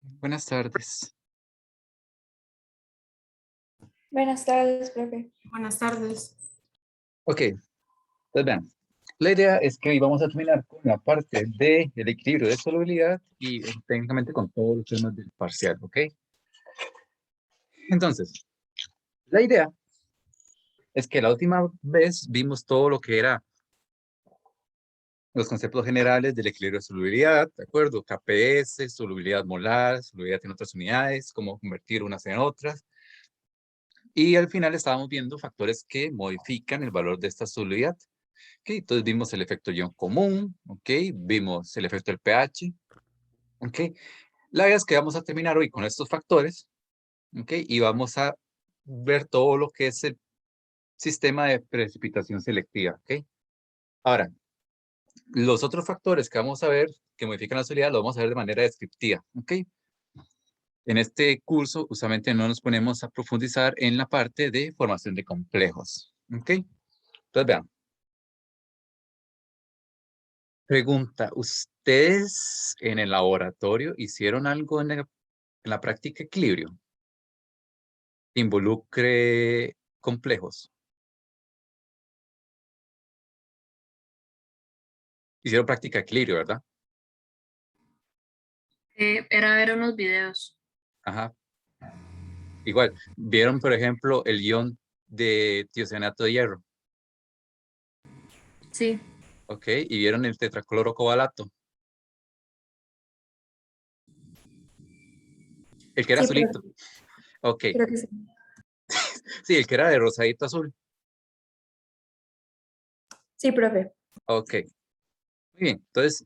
Buenas tardes. Buenas tardes, profe. Buenas tardes. Ok, pues vean, la idea es que hoy vamos a terminar con la parte del equilibrio de solubilidad y técnicamente con todos los temas del parcial, ¿ok? Entonces, la idea es que la última vez vimos todo lo que era los conceptos generales del equilibrio de solubilidad, ¿de acuerdo? KPS, solubilidad molar, solubilidad en otras unidades, cómo convertir unas en otras. Y al final estábamos viendo factores que modifican el valor de esta solubilidad. Okay, entonces vimos el efecto ion común, ok, vimos el efecto del pH, ok. La idea es que vamos a terminar hoy con estos factores, ok, y vamos a ver todo lo que es el sistema de precipitación selectiva, ok. Ahora, los otros factores que vamos a ver que modifican la solubilidad, lo vamos a ver de manera descriptiva, ok. En este curso, usualmente no nos ponemos a profundizar en la parte de formación de complejos, ok. Entonces, vean. Pregunta, ¿ustedes en el laboratorio hicieron algo en la práctica equilibrio? Involucre complejos. Hicieron práctica equilibrio, ¿verdad? Era ver unos videos. Ajá. Igual, ¿vieron, por ejemplo, el ion de tiocianato de hierro? Sí, Ok, y vieron el tetraclorocobalato. El que era Sí, profe. azulito. Ok, Creo que sí. sí, el que era de rosadito azul. Sí, profe. Ok, muy bien. Entonces,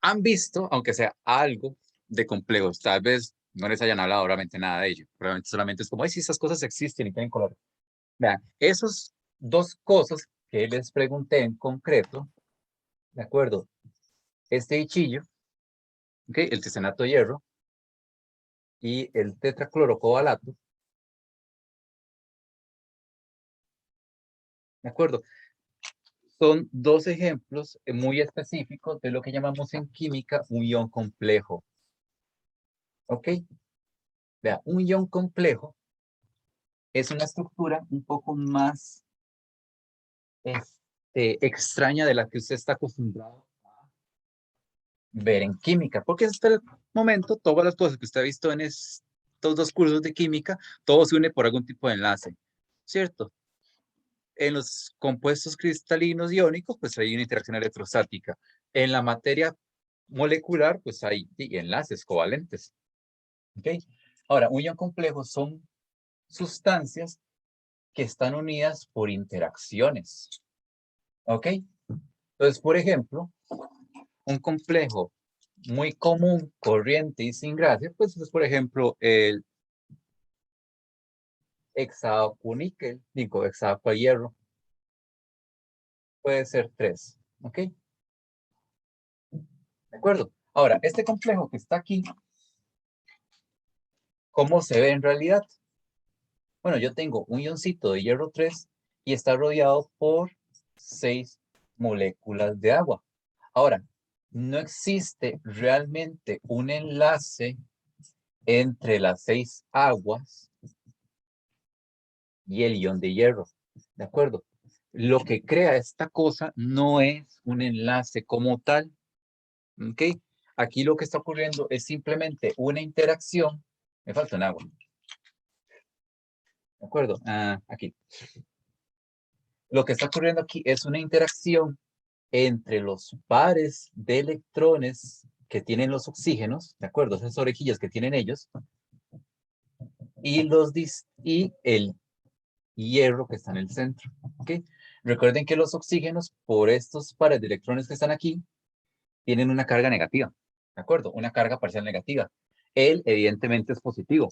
han visto, aunque sea algo de complejos, tal vez no les hayan hablado obviamente nada de ello, probablemente solamente es como, ay, sí, esas cosas existen y tienen color. Vean, esos dos cosas que les pregunté en concreto, ¿de acuerdo? Este dichillo, ¿ok? El tiocianato de hierro y el tetraclorocobalato, ¿de acuerdo? Son dos ejemplos muy específicos de lo que llamamos en química un ion complejo, ¿ok? Vea, un ion complejo es una estructura un poco más extraña de la que usted está acostumbrado a ver en química, porque hasta el momento todas las cosas que usted ha visto en estos dos cursos de química, todo se une por algún tipo de enlace, ¿cierto? En los compuestos cristalinos iónicos, pues hay una interacción electrostática. En la materia molecular, pues hay enlaces covalentes, ¿ok? Ahora, un ion complejo son sustancias que están unidas por interacciones, ¿ok? Entonces, por ejemplo, un complejo muy común, corriente y sin gracia, pues es, por ejemplo, el hexaconíquel, digo, hexaco hierro, puede ser 3, ¿ok? ¿De acuerdo? Ahora, este complejo que está aquí, ¿cómo se ve en realidad? Bueno, yo tengo un ioncito de hierro 3 y está rodeado por 6 moléculas de agua. Ahora, no existe realmente un enlace entre las 6 aguas y el ion de hierro, ¿de acuerdo? Lo que crea esta cosa no es un enlace como tal, ¿ok? Aquí lo que está ocurriendo es simplemente una interacción, me falta un agua, ¿de acuerdo? Aquí. Lo que está ocurriendo aquí es una interacción entre los pares de electrones que tienen los oxígenos, ¿de acuerdo? Esas orejillas que tienen ellos, y el hierro que está en el centro, ¿ok? Recuerden que los oxígenos, por estos pares de electrones que están aquí, tienen una carga negativa, ¿de acuerdo? Una carga parcial negativa. Él, evidentemente, es positivo,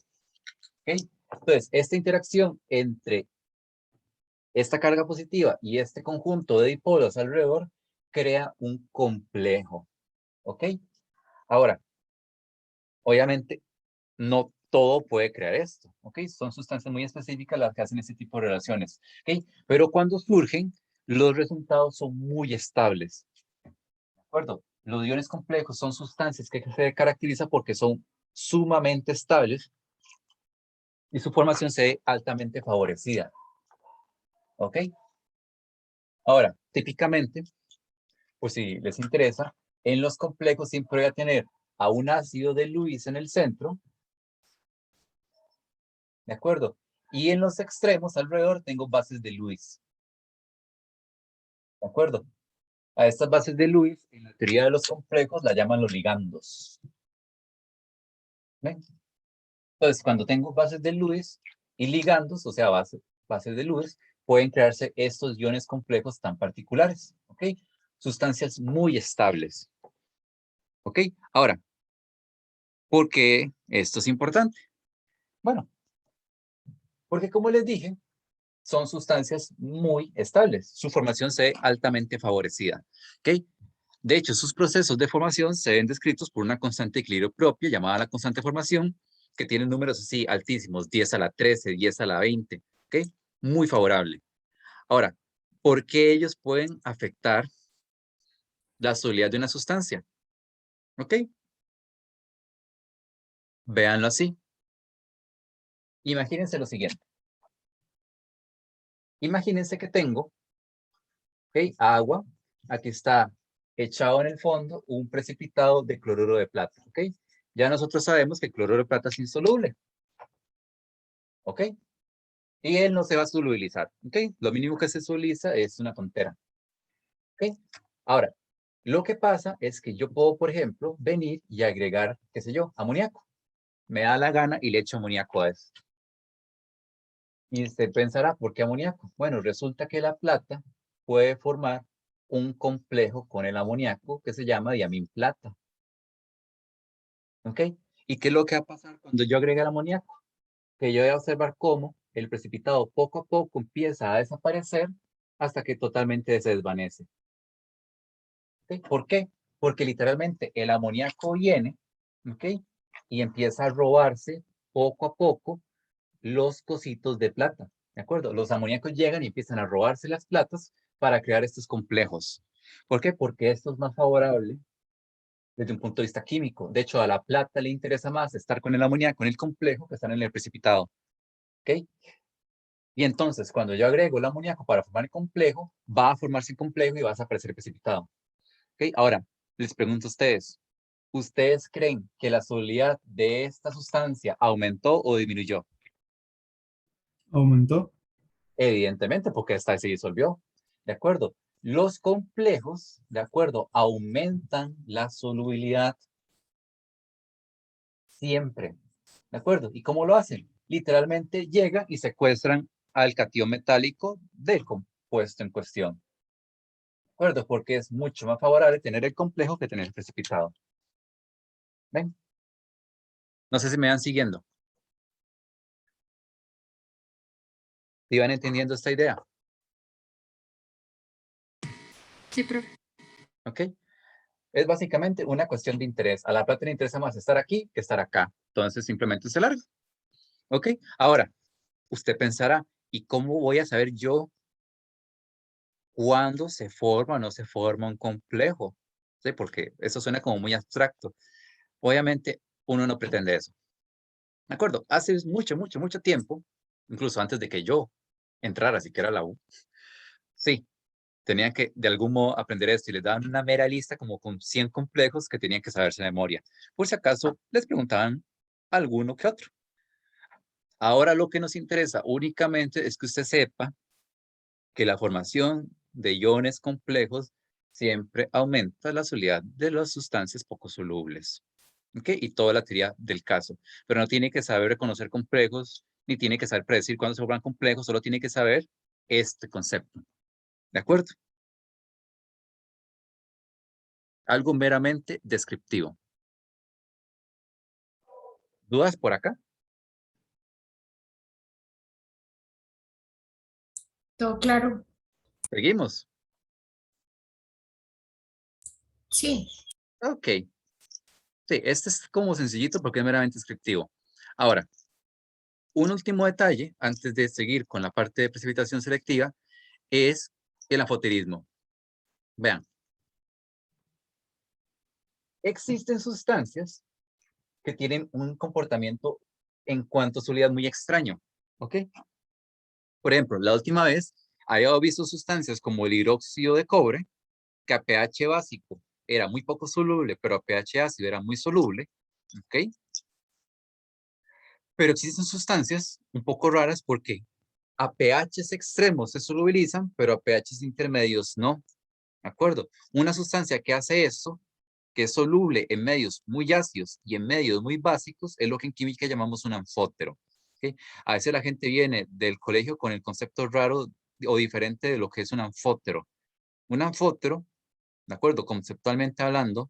¿ok? Entonces, esta interacción entre esta carga positiva y este conjunto de dipolos alrededor crea un complejo, ¿ok? Ahora, obviamente, no todo puede crear esto, ¿ok? Son sustancias muy específicas las que hacen este tipo de relaciones, ¿ok? Pero cuando surgen, los resultados son muy estables, ¿de acuerdo? Los iones complejos son sustancias que se caracterizan porque son sumamente estables y su formación se ve altamente favorecida. ¿Ok? Ahora, típicamente, pues si les interesa, en los complejos siempre voy a tener a un ácido de Lewis en el centro, ¿de acuerdo? Y en los extremos alrededor tengo bases de Lewis, ¿de acuerdo? A estas bases de Lewis, en la teoría de los complejos, la llaman los ligandos. ¿Ven? Entonces, cuando tengo bases de Lewis y ligandos, o sea, bases de Lewis, pueden crearse estos iones complejos tan particulares, ¿ok? Sustancias muy estables, ¿ok? Ahora, ¿por qué esto es importante? Bueno, porque como les dije, son sustancias muy estables. Su formación se ve altamente favorecida, ¿ok? De hecho, sus procesos de formación se ven descritos por una constante de equilibrio propia llamada la constante de formación, que tiene números así altísimos, 10 a la 13, 10 a la 20, ¿ok? Muy favorable. Ahora, ¿por qué ellos pueden afectar la solubilidad de una sustancia? ¿Ok? Véanlo así. Imagínense lo siguiente. Imagínense que tengo, ¿ok? Agua. Aquí está echado en el fondo un precipitado de cloruro de plata, ¿ok? Ya nosotros sabemos que el cloruro de plata es insoluble, ¿ok? Y él no se va a solubilizar, ¿ok? Lo mínimo que se solubiliza es una tontera, ¿ok? Ahora, lo que pasa es que yo puedo, por ejemplo, venir y agregar, qué sé yo, amoníaco. Me da la gana y le echo amoníaco a esto. Y usted pensará, ¿por qué amoníaco? Bueno, resulta que la plata puede formar un complejo con el amoníaco que se llama diamínplata, ¿ok? ¿Y qué es lo que va a pasar cuando yo agregue el amoníaco? Que yo voy a observar cómo el precipitado poco a poco empieza a desaparecer hasta que totalmente se desvanece. ¿Okay? ¿Por qué? Porque literalmente el amoníaco viene, ¿ok? Y empieza a robarse poco a poco los cositos de plata, ¿de acuerdo? Los amoníacos llegan y empiezan a robarse las platas para crear estos complejos. ¿Por qué? Porque esto es más favorable desde un punto de vista químico. De hecho, a la plata le interesa más estar con el amoníaco en el complejo que estar en el precipitado. ¿Ok? Y entonces, cuando yo agrego el amoníaco para formar el complejo, va a formarse el complejo y va a desaparecer el precipitado. ¿Ok? Ahora, les pregunto a ustedes, ¿ustedes creen que la solubilidad de esta sustancia aumentó o disminuyó? Aumentó. Evidentemente, porque esta se disolvió. ¿De acuerdo? Los complejos, ¿de acuerdo? Aumentan la solubilidad siempre. ¿De acuerdo? ¿Y cómo lo hacen? Literalmente llegan y secuestran al catión metálico del compuesto en cuestión. ¿De acuerdo? Porque es mucho más favorable tener el complejo que tener el precipitado. ¿Ven? No sé si me van siguiendo. ¿Sí van entendiendo esta idea? Sí, profe. ¿Ok? Es básicamente una cuestión de interés. A la plata le interesa más estar aquí que estar acá. Entonces simplemente se larga. ¿Ok? Ahora, usted pensará, ¿y cómo voy a saber yo cuándo se forma o no se forma un complejo? ¿Sí? Porque eso suena como muy abstracto. Obviamente, uno no pretende eso. ¿De acuerdo? Hace mucho, mucho, mucho tiempo, incluso antes de que yo entrara siquiera a la U, sí, tenían que de algún modo aprender esto y les daban una mera lista como con 100 complejos que tenían que saberse de memoria. Por si acaso les preguntaban alguno que otro. Ahora lo que nos interesa únicamente es que usted sepa que la formación de iones complejos siempre aumenta la solubilidad de las sustancias poco solubles. ¿Ok? Y toda la teoría del caso. Pero no tiene que saber reconocer complejos, ni tiene que saber predecir cuándo se forman complejos, solo tiene que saber este concepto. ¿De acuerdo? Algo meramente descriptivo. ¿Dudas por acá? Todo claro. Seguimos. Sí. Ok. Sí, este es como sencillito porque es meramente descriptivo. Ahora, un último detalle antes de seguir con la parte de precipitación selectiva es el afoterismo. Vean, existen sustancias que tienen un comportamiento en cuanto a solubilidad muy extraño, ¿ok? Por ejemplo, la última vez había visto sustancias como el hidróxido de cobre, que a pH básico era muy poco soluble, pero a pH ácido era muy soluble, ¿ok? Pero existen sustancias un poco raras porque a pHs extremos se solubilizan, pero a pHs intermedios no, ¿de acuerdo? Una sustancia que hace eso, que es soluble en medios muy ácidos y en medios muy básicos, es lo que en química llamamos un anfótero. ¿Okay? A veces la gente viene del colegio con el concepto raro o diferente de lo que es un anfótero. Un anfótero, ¿de acuerdo? Conceptualmente hablando,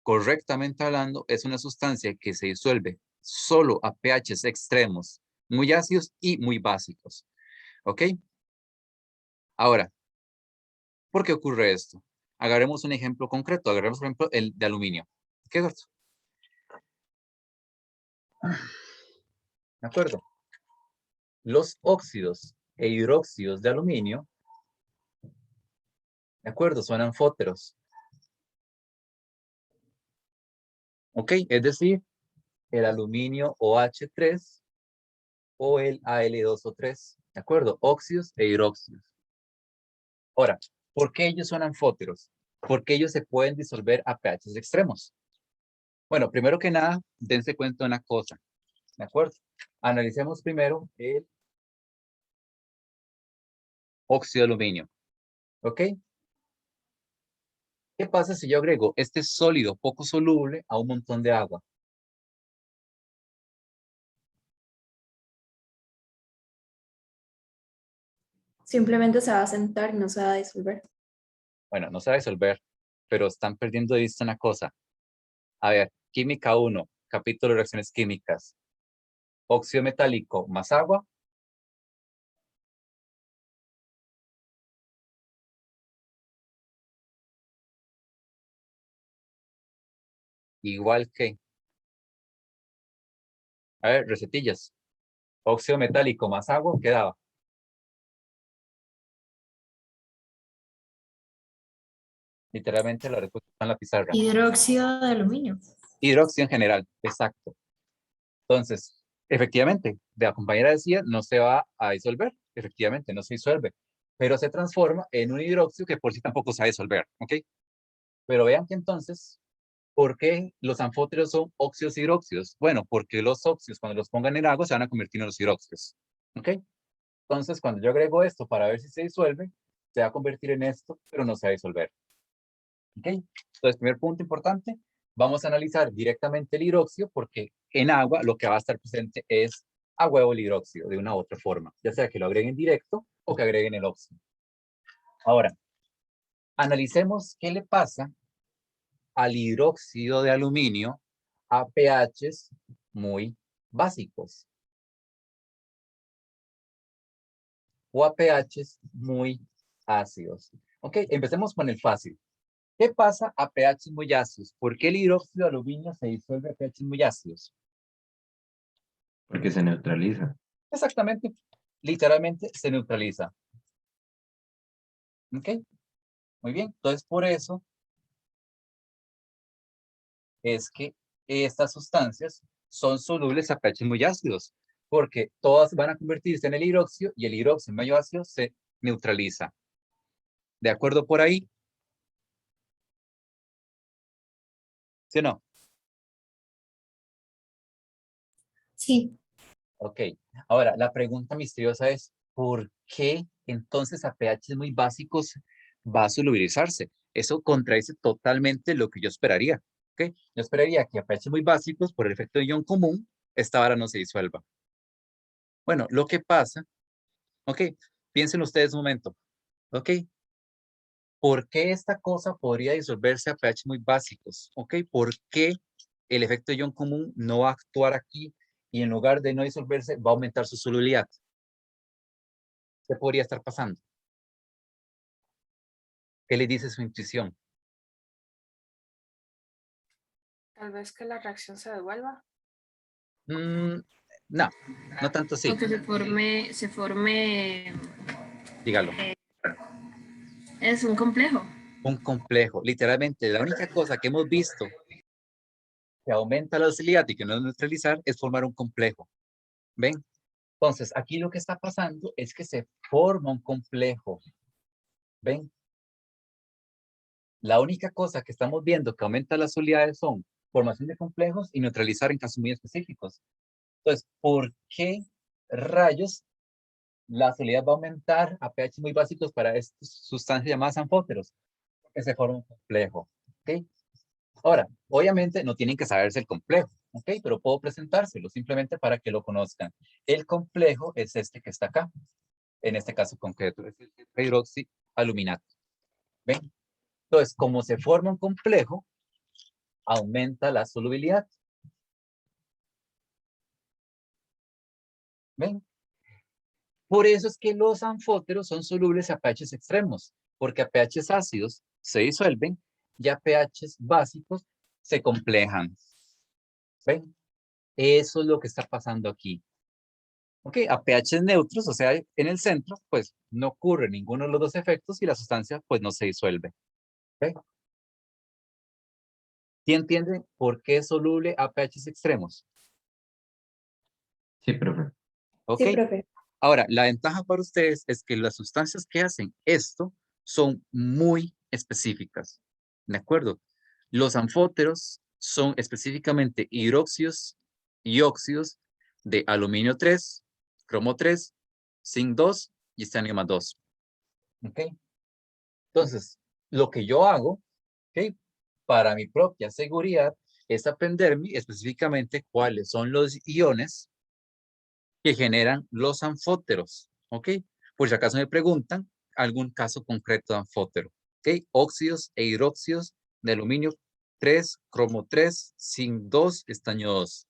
correctamente hablando, es una sustancia que se disuelve solo a pHs extremos, muy ácidos y muy básicos. ¿Ok? Ahora, ¿por qué ocurre esto? Agarremos un ejemplo concreto. Agarremos, por ejemplo, el de aluminio. ¿Qué es esto? ¿De acuerdo? Los óxidos e hidróxidos de aluminio, ¿de acuerdo? Son anfóteros. ¿Ok? Es decir, el aluminio OH3 o el Al2O3. ¿De acuerdo? Óxidos e hidróxidos. Ahora, ¿por qué ellos son anfóteros? Porque ellos se pueden disolver a pHs extremos. Bueno, primero que nada, dense cuenta de una cosa. ¿De acuerdo? Analicemos primero el óxido de aluminio. ¿Ok? ¿Qué pasa si yo agrego este sólido poco soluble a un montón de agua? Simplemente se va a sentar y no se va a disolver. Bueno, no se va a disolver, pero están perdiendo de vista una cosa. A ver, química 1, capítulo de reacciones químicas. Óxido metálico más agua. Igual que, a ver, recetillas. Óxido metálico más agua, ¿qué daba? Literalmente la respuesta está en la pizarra. Hidróxido de aluminio. Hidróxido en general, exacto. Entonces, efectivamente, de la compañera decía, no se va a disolver. Efectivamente, no se disuelve. Pero se transforma en un hidróxido que por sí tampoco se va a disolver. ¿Ok? Pero vean que entonces, ¿por qué los anfóteros son óxidos y hidróxidos? Bueno, porque los óxidos, cuando los pongan en agua, se van a convertir en los hidróxidos. ¿Ok? Entonces, cuando yo agrego esto para ver si se disuelve, se va a convertir en esto, pero no se va a disolver. ¿Ok? Entonces, primer punto importante, vamos a analizar directamente el hidróxido porque en agua lo que va a estar presente es a huevo el hidróxido de una u otra forma, ya sea que lo agreguen directo o que agreguen el óxido. Ahora, analicemos qué le pasa al hidróxido de aluminio a pHs muy básicos o a pHs muy ácidos. Ok, empecemos con el fácil. ¿Qué pasa a pHs muy ácidos? ¿Por qué el hidróxido de aluminio se disuelve a pHs muy ácidos? Porque se neutraliza. Exactamente, literalmente se neutraliza. ¿Ok? Muy bien, entonces por eso es que estas sustancias son solubles a pH muy ácidos, porque todas van a convertirse en el hidróxido y el hidróxido medio ácido se neutraliza. ¿De acuerdo por ahí? ¿Sí o no? Sí. Ok. Ahora, la pregunta misteriosa es, ¿por qué entonces a pH muy básicos va a solubilizarse? Eso contradice totalmente lo que yo esperaría. ¿Ok? Yo esperaría que a pH muy básicos, por el efecto de ion común, esta vara no se disuelva. Bueno, lo que pasa, ok, piensen ustedes un momento, ok, ¿por qué esta cosa podría disolverse a pH muy básicos? Ok, ¿por qué el efecto de ion común no va a actuar aquí y en lugar de no disolverse va a aumentar su solubilidad? ¿Qué podría estar pasando? ¿Qué le dice su intuición? Tal vez que la reacción se devuelva. Mm, no, no tanto O así, que se forme, dígalo. es un complejo. Un complejo, literalmente, la única cosa que hemos visto que aumenta la docilidad y que no es neutralizar, es formar un complejo. ¿Ven? Entonces, aquí lo que está pasando es que se forma un complejo. ¿Ven? La única cosa que estamos viendo que aumenta las solubilidades son formación de complejos y neutralizar en casos muy específicos. Entonces, ¿por qué rayos la solubilidad va a aumentar a pH muy básicos para estas sustancias llamadas anfóteros? Porque se forma un complejo. ¿Ok? Ahora, obviamente no tienen que saberse el complejo, ¿ok? Pero puedo presentárselo simplemente para que lo conozcan. El complejo es este que está acá. En este caso concreto, es el hidroxialuminato. ¿Ven? Entonces, como se forma un complejo, aumenta la solubilidad. ¿Ven? Por eso es que los anfóteros son solubles a pHs extremos, porque a pHs ácidos se disuelven y a pHs básicos se complejan. ¿Ven? Eso es lo que está pasando aquí. Ok, a pHs neutros, o sea, en el centro, pues no ocurre ninguno de los dos efectos y la sustancia pues no se disuelve. ¿Ok? ¿Sí entienden por qué es soluble a pHs extremos? Sí, profe. Ok. Sí, profe. Ahora, la ventaja para ustedes es que las sustancias que hacen esto son muy específicas. ¿De acuerdo? Los anfóteros son específicamente hidróxidos y óxidos de aluminio 3, cromo 3, zinc 2 y estaño más 2. ¿Ok? Entonces, lo que yo hago, ¿ok? Para mi propia seguridad, es aprenderme específicamente cuáles son los iones que generan los anfóteros, ¿ok? Por si acaso me preguntan algún caso concreto de anfótero, ¿ok? Óxidos e hidróxidos de aluminio 3, cromo 3, zinc 2, estaño 2.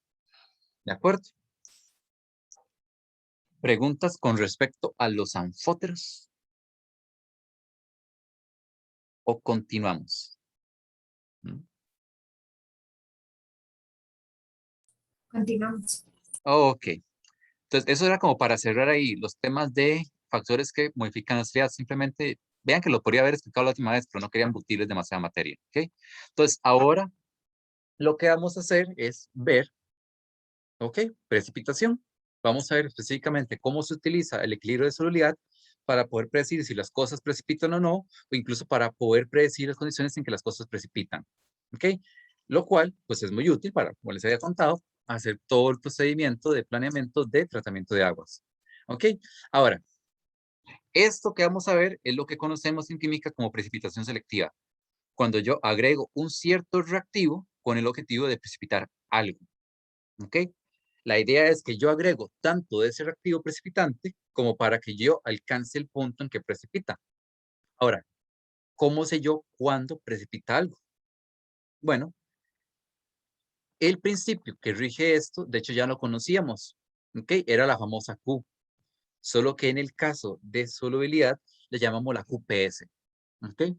¿De acuerdo? ¿Preguntas con respecto a los anfóteros? ¿O continuamos? Continuamos. Ok. Entonces, eso era como para cerrar ahí los temas de factores que modifican la sociedad. Simplemente, vean que lo podría haber explicado la última vez, pero no quería embutirles demasiada materia. ¿Ok? Entonces, ahora lo que vamos a hacer es ver, ¿ok? Precipitación. Vamos a ver específicamente cómo se utiliza el equilibrio de solubilidad para poder predecir si las cosas precipitan o no, o incluso para poder predecir las condiciones en que las cosas precipitan. ¿Ok? Lo cual, pues es muy útil para, como les había contado, hacer todo el procedimiento de planeamiento de tratamiento de aguas. ¿Ok? Ahora, esto que vamos a ver es lo que conocemos en química como precipitación selectiva. Cuando yo agrego un cierto reactivo con el objetivo de precipitar algo. ¿Ok? La idea es que yo agrego tanto de ese reactivo precipitante como para que yo alcance el punto en que precipita. Ahora, ¿cómo sé yo cuándo precipita algo? Bueno, el principio que rige esto, de hecho ya lo conocíamos, ¿ok? Era la famosa Q, solo que en el caso de solubilidad le llamamos la QPS, ¿ok?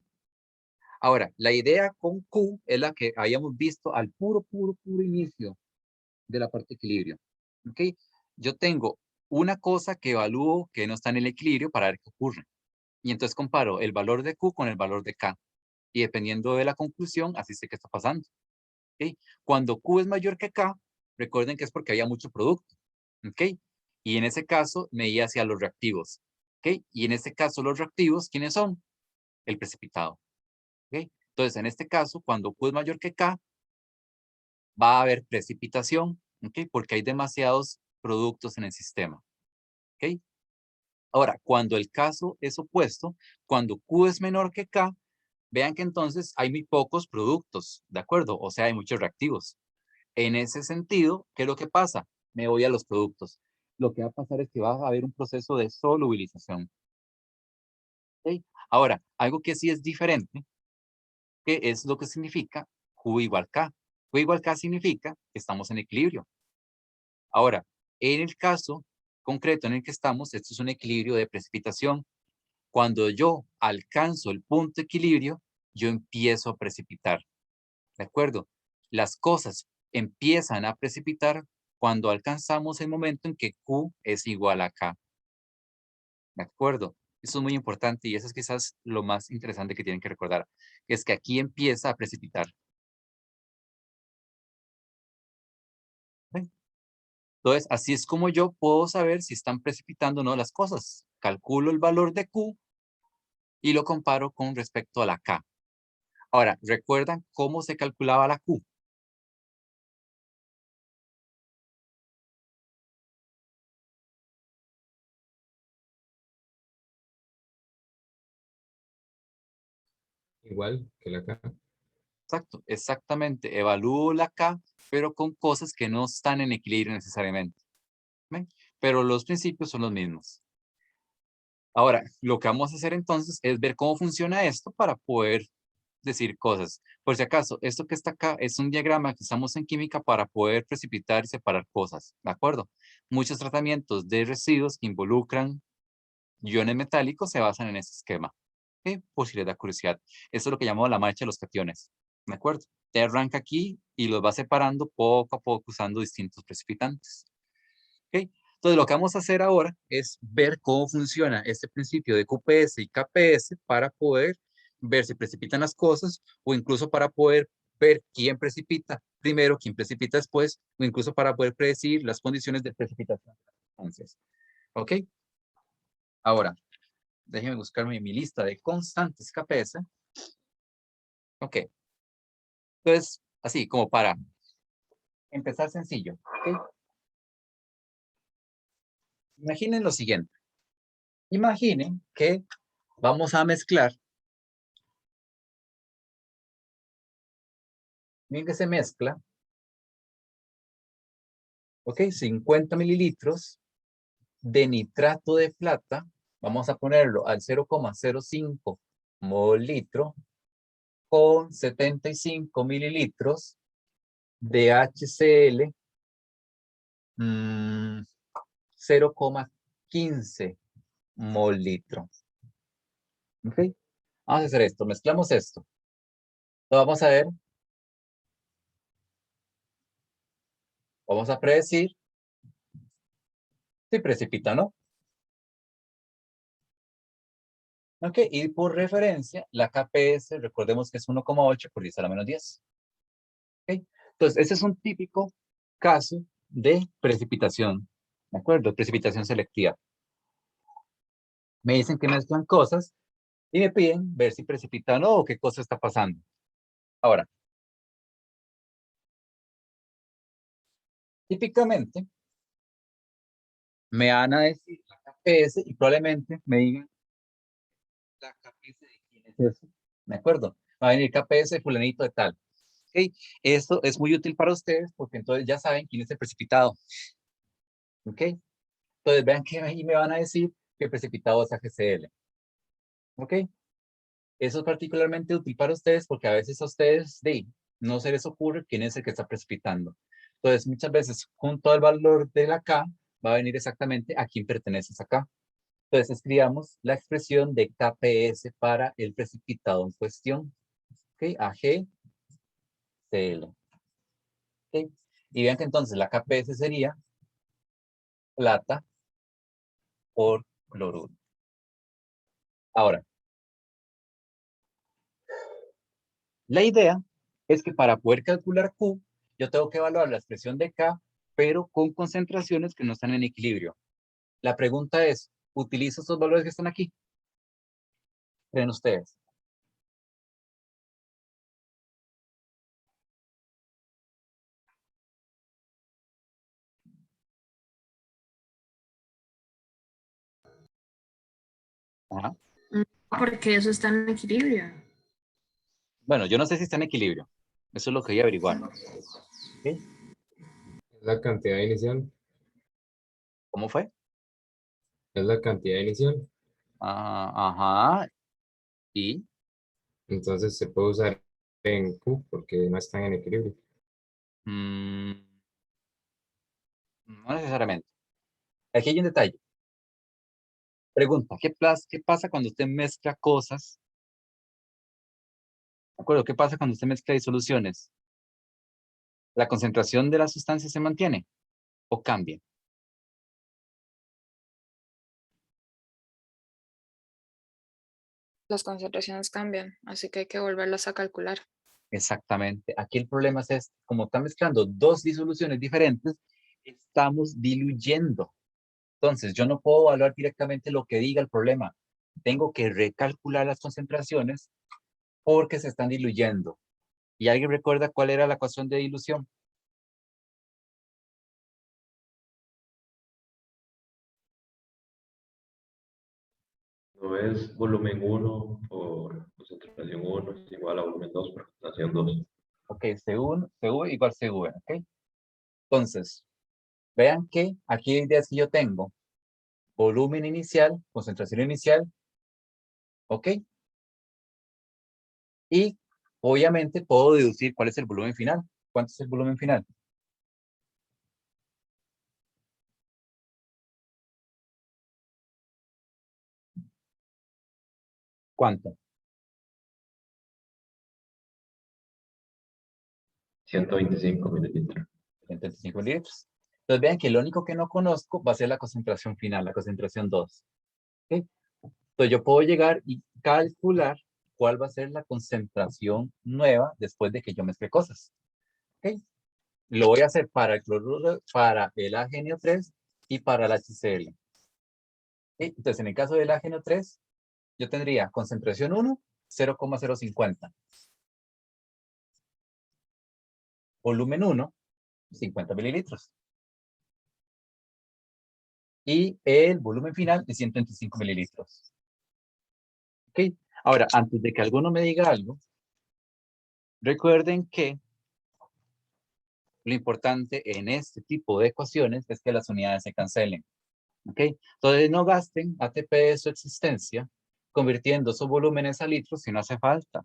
Ahora, la idea con Q es la que habíamos visto al puro inicio de la parte de equilibrio, ¿ok? Yo tengo una cosa que evalúo que no está en el equilibrio para ver qué ocurre. Y entonces comparo el valor de Q con el valor de K. Y dependiendo de la conclusión, así sé qué está pasando. ¿Ok? Cuando Q es mayor que K, recuerden que es porque había mucho producto. ¿Ok? Y en ese caso, medía hacia los reactivos. ¿Ok? Y en este caso, los reactivos, ¿quiénes son? El precipitado. ¿Ok? Entonces, en este caso, cuando Q es mayor que K, va a haber precipitación. ¿Ok? Porque hay demasiados productos en el sistema. ¿Ok? Ahora, cuando el caso es opuesto, cuando Q es menor que K, vean que entonces hay muy pocos productos, ¿de acuerdo? O sea, hay muchos reactivos. En ese sentido, ¿qué es lo que pasa? Me voy a los productos. Lo que va a pasar es que va a haber un proceso de solubilización. ¿Ok? Ahora, algo que sí es diferente, que es lo que significa Q igual K. Q igual K significa que estamos en equilibrio. Ahora, en el caso concreto en el que estamos, esto es un equilibrio de precipitación. Cuando yo alcanzo el punto de equilibrio, yo empiezo a precipitar. ¿De acuerdo? Las cosas empiezan a precipitar cuando alcanzamos el momento en que Q es igual a K. ¿De acuerdo? Eso es muy importante y eso es quizás lo más interesante que tienen que recordar. Es que aquí empieza a precipitar. Entonces, así es como yo puedo saber si están precipitando o no las cosas. Calculo el valor de Q y lo comparo con respecto a la K. Ahora, ¿recuerdan cómo se calculaba la Q? Igual que la K. Exacto, exactamente. Evalúo la K, pero con cosas que no están en equilibrio necesariamente. ¿Ven? Pero los principios son los mismos. Ahora, lo que vamos a hacer entonces es ver cómo funciona esto para poder decir cosas. Por si acaso, esto que está acá es un diagrama que usamos en química para poder precipitar y separar cosas, ¿de acuerdo? Muchos tratamientos de residuos que involucran iones metálicos se basan en ese esquema. ¿Ok? Por si les da curiosidad. Esto es lo que llamamos la marcha de los cationes, ¿de acuerdo? Te arranca aquí y los va separando poco a poco usando distintos precipitantes. ¿Ok? Entonces, lo que vamos a hacer ahora es ver cómo funciona este principio de QPS y KPS para poder ver si precipitan las cosas o incluso para poder ver quién precipita primero, quién precipita después, o incluso para poder predecir las condiciones de precipitación. Entonces, ¿ok? Ahora, déjenme buscarme mi lista de constantes KPS. Ok. Entonces, así como para empezar sencillo. ¿Ok? Imaginen lo siguiente. Imaginen que vamos a mezclar. Bien que se mezcla. Ok, 50 mililitros de nitrato de plata. Vamos a ponerlo al 0,05 mol litro con 75 mililitros de HCl 0,15 mol litro. Ok, vamos a hacer esto. Mezclamos esto. Lo vamos a ver. Vamos a predecir si precipita o no. Ok, y por referencia, la KPS, recordemos que es 1,8 por 10 a la menos 10. Ok, entonces, ese es un típico caso de precipitación, ¿de acuerdo? Precipitación selectiva. Me dicen que mezclan cosas y me piden ver si precipita o no o qué cosa está pasando. Ahora, típicamente, me van a decir la KPS y probablemente me digan la KPS de quién es eso, ¿de acuerdo? Va a venir KPS de fulanito de tal. Ok, esto es muy útil para ustedes porque entonces ya saben quién es el precipitado. Ok, entonces vean que ahí me van a decir que el precipitado es HCl. Ok, eso es particularmente útil para ustedes porque a veces a ustedes no se les ocurre quién es el que está precipitando. Entonces muchas veces junto al valor de la K va a venir exactamente a quién pertenece esa K. Entonces escribamos la expresión de KPS para el precipitado en cuestión. Ok, AgCl. Ok, y vean que entonces la KPS sería plata por cloruro. Ahora, la idea es que para poder calcular Q, yo tengo que evaluar la expresión de K, pero con concentraciones que no están en equilibrio. La pregunta es, ¿utilizo estos valores que están aquí? ¿Creen ustedes? Ajá. Porque eso está en equilibrio. Bueno, yo no sé si está en equilibrio. Eso es lo que voy a averiguar. ¿Sí? Es la cantidad inicial. ¿Cómo fue? Es la cantidad inicial. Ah, ajá. Y Entonces se puede usar en Q porque no están en equilibrio. mm, no necesariamente. Aquí hay un detalle. Pregunta, ¿qué pasa cuando usted mezcla cosas? ¿De acuerdo? ¿Qué pasa cuando usted mezcla disoluciones? ¿La concentración de la sustancia se mantiene o cambia? Las concentraciones cambian, así que hay que volverlas a calcular. Exactamente. Aquí el problema es este, como está mezclando dos disoluciones diferentes, Estamos diluyendo. Entonces, yo no puedo evaluar directamente lo que diga el problema. Tengo que recalcular las concentraciones porque se están diluyendo. ¿Y alguien recuerda cuál era la ecuación de dilución? No es volumen 1 por concentración 1 es igual a volumen 2 por concentración 2. Ok, CV igual CV, ok. Entonces, vean que aquí hay ideas que yo tengo. Volumen inicial, concentración inicial, ok. Y obviamente puedo deducir cuál es el volumen final. ¿Cuánto es el volumen final? ¿Cuánto? 125 mililitros. 125 litros. Entonces vean que lo único que no conozco va a ser la concentración final, la concentración 2. ¿Ok? Entonces yo puedo llegar y calcular cuál va a ser la concentración nueva después de que yo mezcle cosas. ¿Ok? Lo voy a hacer para el cloruro, para el AgNO3 y para el HCl. ¿Ok? Entonces en el caso del AgNO3, yo tendría concentración 1, 0,050. Volumen 1, 50 mililitros. Y el volumen final de 125 mililitros. ¿Ok? Ahora, antes de que alguno me diga algo, recuerden que lo importante en este tipo de ecuaciones es que las unidades se cancelen. ¿Ok? Entonces no gasten ATP de su existencia convirtiendo esos volúmenes a litros si no hace falta.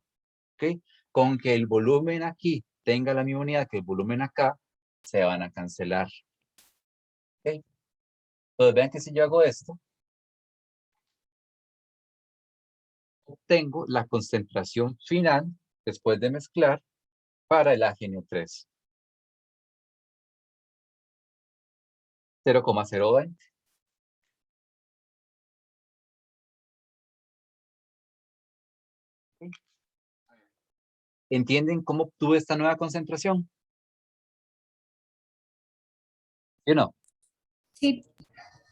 ¿Ok? Con que el volumen aquí tenga la misma unidad que el volumen acá, se van a cancelar. ¿Ok? Entonces vean que si yo hago esto, obtengo la concentración final después de mezclar para el AgNO3. 0,020. ¿Entienden cómo obtuve esta nueva concentración? ¿Sí o no? Sí.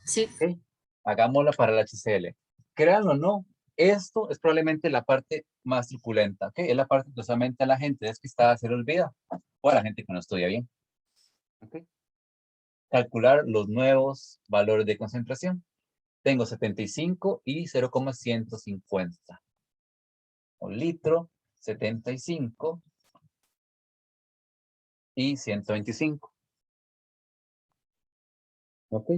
Sí. ¿Ok? Hagámosla para el HCl. Créanlo o no, esto es probablemente la parte más truculenta. ¿Ok? Es la parte que usualmente a la gente despistada se le olvida. O a la gente que no estudia bien. ¿Ok? Calcular los nuevos valores de concentración. Tengo 75 y 0,150. Un litro, 75 y 125. ¿Ok?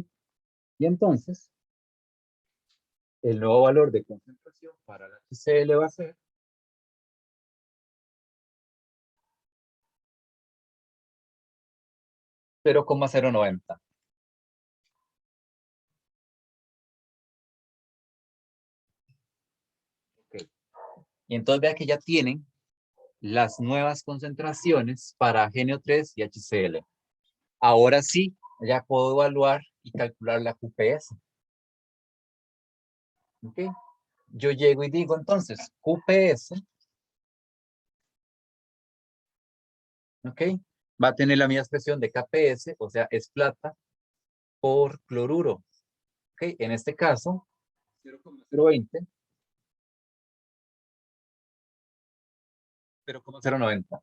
Y entonces, el nuevo valor de concentración para el HCl va a ser 0,090. Okay. Y entonces vea que ya tienen las nuevas concentraciones para HNO3 y HCl. Ahora sí, ya puedo evaluar y calcular la QPS. ¿Ok? Yo llego y digo entonces, QPS, ¿ok? Va a tener la misma expresión de KPS, o sea, es plata por cloruro. ¿Ok? En este caso, 0,020, 0,090.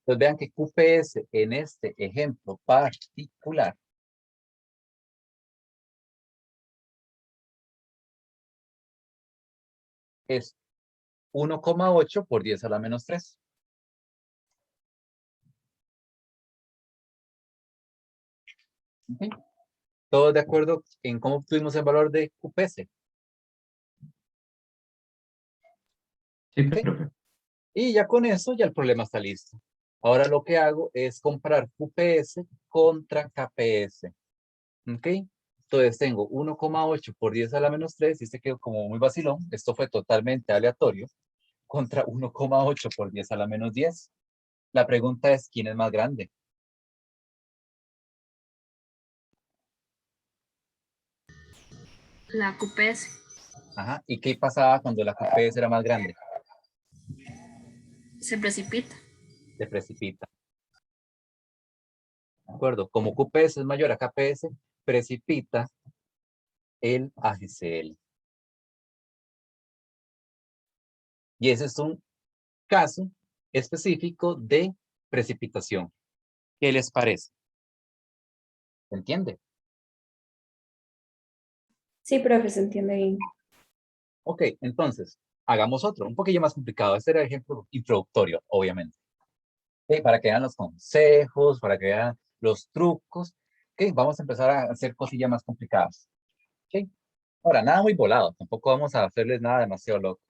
Entonces vean que QPS en este ejemplo particular es 1,8 por 10 a la menos 3. ¿Okay? ¿Todos de acuerdo en cómo obtuvimos el valor de QPS? Sí, ¿Okay? profe. Y ya con eso ya el problema está listo. Ahora lo que hago es comparar QPS contra KPS. ¿Ok? Entonces tengo 1,8 por 10 a la menos 3, y este quedó como muy vacilón. Esto fue totalmente aleatorio. Contra 1,8 por 10 a la menos 10. La pregunta es, ¿quién es más grande? La QPS Ajá. ¿Y qué pasaba cuando la QPS era más grande? se precipita. Se precipita. acuerdo? Como QPS es mayor a KPS, precipita el AgCl. Y ese es un caso específico de precipitación. ¿Qué les parece? ¿Se entiende? Sí, profe, se entiende bien. Ok, entonces, hagamos otro, un poquillo más complicado. Este era el ejemplo introductorio, obviamente. Ok, para que vean los consejos, para que vean los trucos. Ok, vamos a empezar a hacer cosillas más complicadas. Ok, ahora, nada muy volado. Tampoco vamos a hacerles nada demasiado loco.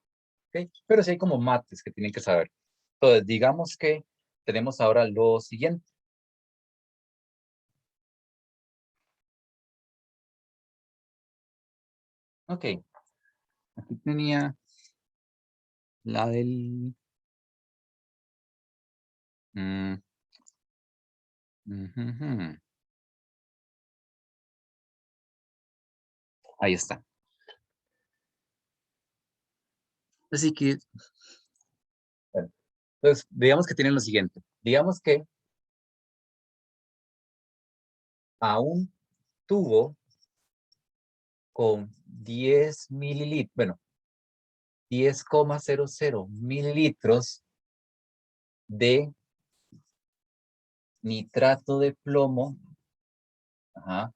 Ok, pero sí hay como mates que tienen que saber. Entonces, digamos que tenemos ahora lo siguiente. Ok, aquí tenía la del... ujujú. Ahí está. Así que, bueno, entonces, digamos que tienen lo siguiente. Digamos que a un tubo con 10 mililitros, bueno, 10,00 mililitros de nitrato de plomo, ajá,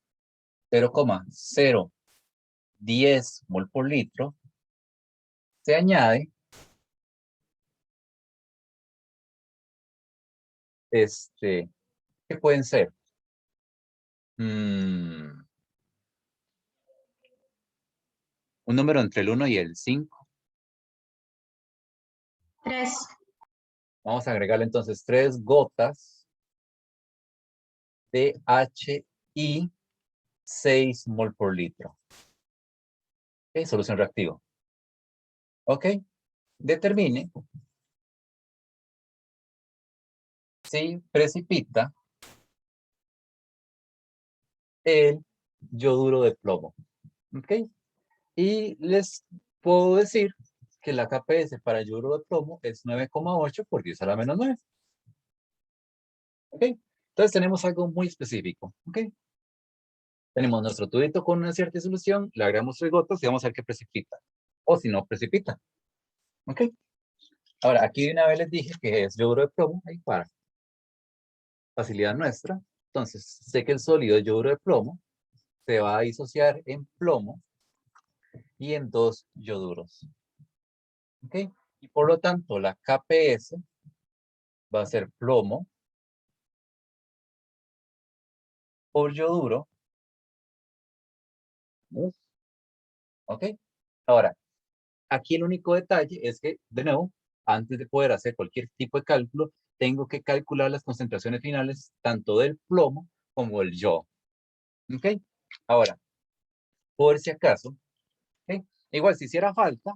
0,010 mol por litro, se añade ¿qué pueden ser? Un número entre el 1 y el 5. 3. Vamos a agregarle entonces 3 gotas de HI 6 mol por litro. Ok, solución reactiva. Ok, determine si precipita el yoduro de plomo. Ok, y les puedo decir que la KPS para el yoduro de plomo es 9,8 por 10 a la menos 9. Ok, entonces tenemos algo muy específico. Ok, tenemos nuestro tubito con una cierta solución, le agregamos 3 gotas y vamos a ver qué precipita. O si no precipita. Ok, ahora aquí de una vez les dije que es yoduro de plomo, ahí para facilidad nuestra. Entonces, sé que el sólido yoduro de plomo se va a disociar en plomo y en 2 yoduros. ¿Ok? Y por lo tanto, la KPS va a ser plomo por yoduro. ¿Ok? Ahora, aquí el único detalle es que, de nuevo, antes de poder hacer cualquier tipo de cálculo, tengo que calcular las concentraciones finales tanto del plomo como del yodo. ¿Ok? Ahora, por si acaso, ¿ok? Igual si hiciera falta,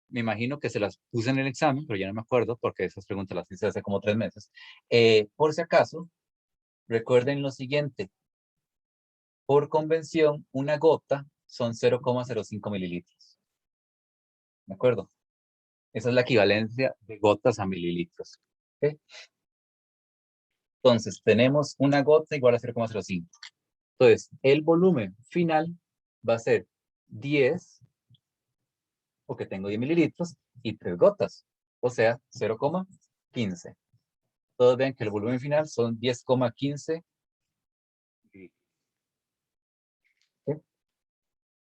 me imagino que se las puse en el examen, pero ya no me acuerdo porque esas preguntas las hice hace como 3 meses. Por si acaso, recuerden lo siguiente. Por convención, una gota son 0,05 mililitros. ¿De acuerdo? Esa es la equivalencia de gotas a mililitros. ¿Ok? Entonces, tenemos una gota igual a 0,05. Entonces, el volumen final va a ser 10, porque tengo 10 mililitros, y 3 gotas, o sea, 0,15. Todos ven que el volumen final son 10,15. ¿Sí?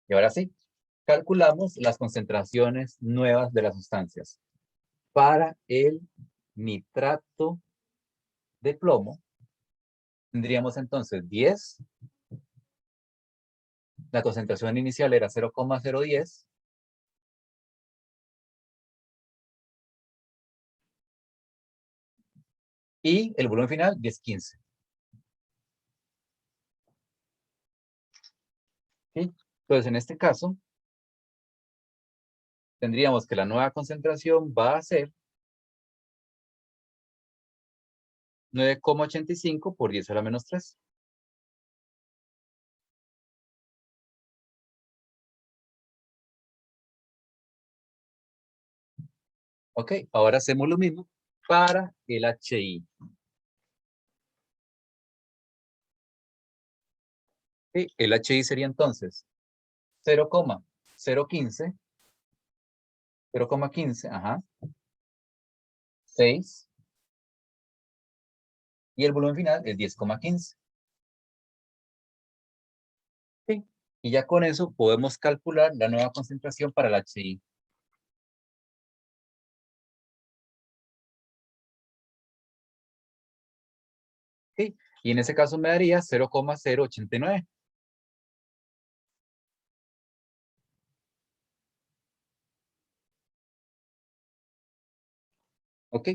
Y ahora sí, calculamos las concentraciones nuevas de las sustancias. Para el nitrato de plomo, tendríamos entonces 10. La concentración inicial era 0,010. Y el volumen final, 10,15. ¿Sí? Entonces, en este caso, tendríamos que la nueva concentración va a ser 9,85 por 10 a la menos 3. Ok, ahora hacemos lo mismo para el HI. ¿Ok? El HI sería entonces 0,015, 0,15, ajá, 6, y el volumen final es 10,15. ¿Ok? Y ya con eso podemos calcular la nueva concentración para el HI. ¿Ok? Y en ese caso me daría 0,089. ¿Ok?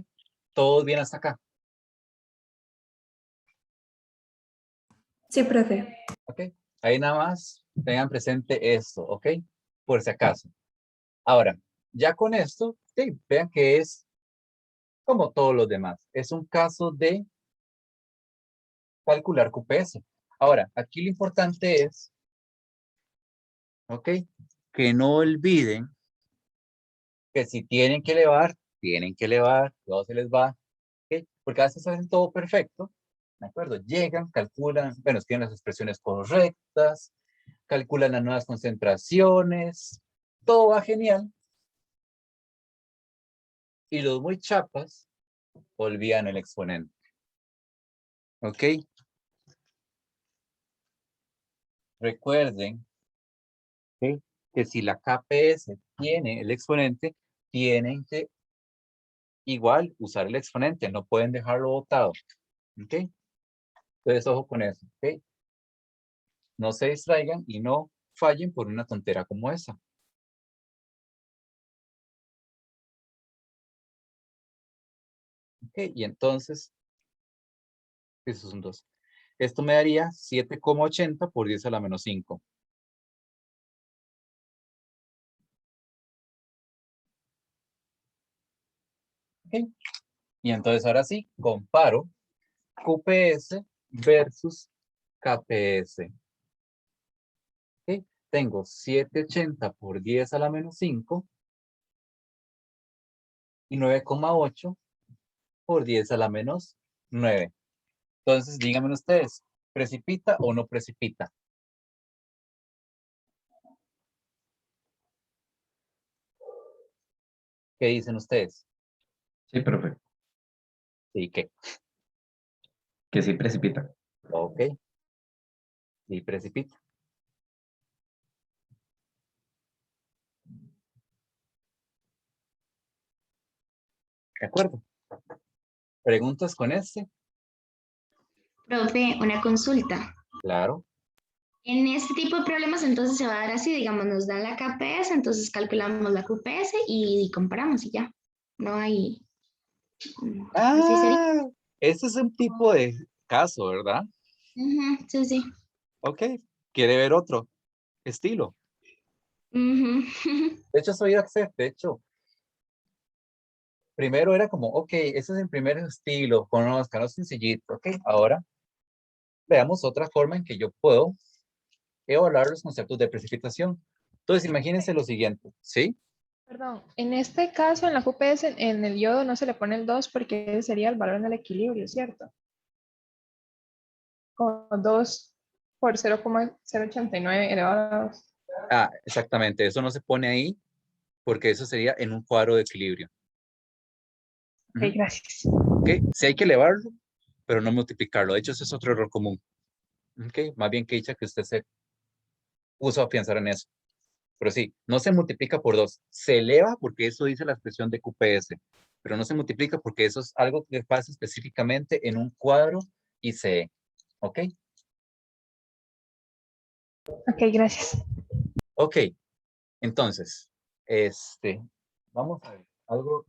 Todo bien hasta acá. Sí, profe. ¿Ok? Ahí nada más tengan presente esto, ¿ok? Por si acaso. Ahora, ya con esto, sí, vean que es como todos los demás. Es un caso de calcular QPS. Ahora, aquí lo importante es, ¿ok? Que no olviden que si tienen que elevar, todo se les va, ¿ok? Porque a veces hacen todo perfecto, ¿de acuerdo? Llegan, calculan, bueno, tienen las expresiones correctas, calculan las nuevas concentraciones, todo va genial. Y los muy chapas olvidan el exponente. ¿Ok? Recuerden, ¿ok?, que si la KPS tiene el exponente, tienen que igual usar el exponente, no pueden dejarlo botado. ¿Ok? Entonces, ojo con eso. ¿Ok? No se distraigan y no fallen por una tontera como esa. ¿Ok? Y entonces, esos son dos. Esto me daría 7,80 por 10 a la menos 5. ¿Ok? Y entonces ahora sí, comparo QPS versus KPS. ¿Ok? Tengo 780 por 10 a la menos 5 y 9,8 por 10 a la menos 9. Entonces, díganme ustedes, ¿precipita o no precipita? ¿Qué dicen ustedes? Sí, profe. Sí, ¿qué? Que sí precipita. Ok, sí precipita. ¿De acuerdo? ¿Preguntas con este? Profe, una consulta. Claro. En este tipo de problemas entonces se va a dar así, digamos, nos dan la KPS, entonces calculamos la QPS y comparamos y ya. No hay... Así sería. Ah, este es un tipo de caso, ¿verdad? Ujú, sí, sí. Ok, ¿quiere ver otro estilo? Ujú. De hecho, soy Access, de hecho. Primero era como, ok, ese es el primer estilo, conozcan, sencillito, ok. Ahora veamos otra forma en que yo puedo evaluar los conceptos de precipitación. Entonces, imagínense lo siguiente, ¿sí? Perdón, en este caso, en la QPS, en el yodo no se le pone el 2 porque ese sería el valor en el equilibrio, ¿cierto? Como 2 por 0,089 elevado a 2. Ah, exactamente, eso no se pone ahí porque eso sería en un cuadro de equilibrio. Ok, Ujú. gracias. ¿Ok? Sí hay que elevarlo, pero no multiplicarlo. De hecho, ese es otro error común. ¿Ok? Más bien que dicha que usted se puso a pensar en eso. Pero sí, no se multiplica por 2. Se eleva porque eso dice la expresión de QPS, pero no se multiplica porque eso es algo que pasa específicamente en un cuadro ICE. ¿Ok? Ok, gracias. Ok, entonces, vamos a ver algo.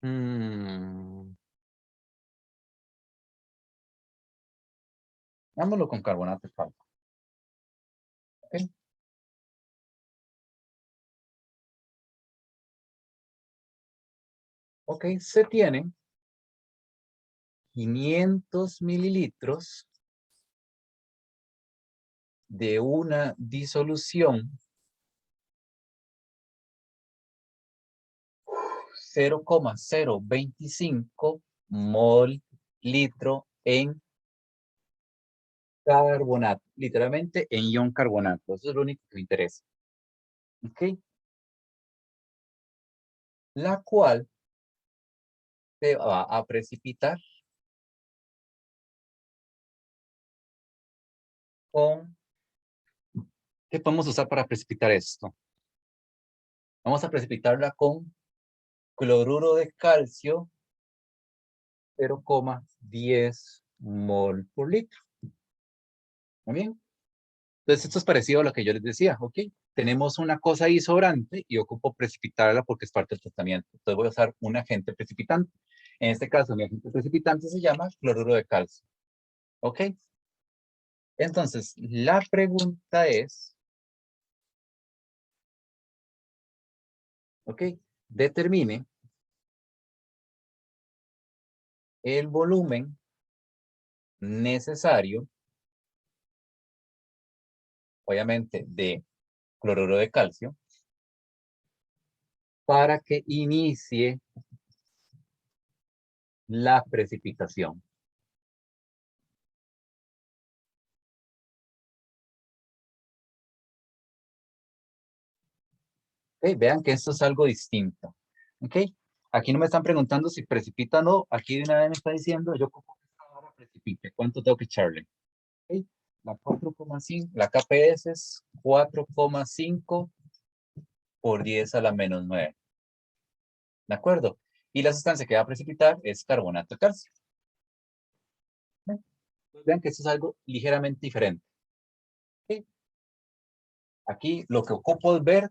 Mm, Vámonos con carbonato de calcio. ¿Ok? Ok, se tienen 500 mililitros de una disolución 0,025 mol litro en carbonato, literalmente en ion carbonato. Eso es lo único que me interesa. ¿Ok? La cual se va a precipitar con... ¿Qué podemos usar para precipitar esto? Vamos a precipitarla con cloruro de calcio 0,10 mol por litro. Muy bien. Entonces, esto es parecido a lo que yo les decía, ¿ok? Tenemos una cosa ahí sobrante y ocupo precipitarla porque es parte del tratamiento. Entonces, voy a usar un agente precipitante. En este caso, mi agente precipitante se llama cloruro de calcio. ¿Ok? Entonces, la pregunta es, ¿ok? Determine el volumen necesario, obviamente, de cloruro de calcio para que inicie la precipitación. Okay, vean que esto es algo distinto. ¿Ok? Aquí no me están preguntando si precipita o no. Aquí de una vez me está diciendo, yo como que esta vara precipite. ¿Cuánto tengo que echarle? ¿Ok? La 4,5, la KPS es 4,5 por 10 a la menos 9. ¿De acuerdo? Y la sustancia que va a precipitar es carbonato de calcio. ¿Ok? Vean que esto es algo ligeramente diferente. ¿Ok? Aquí lo que ocupo es ver,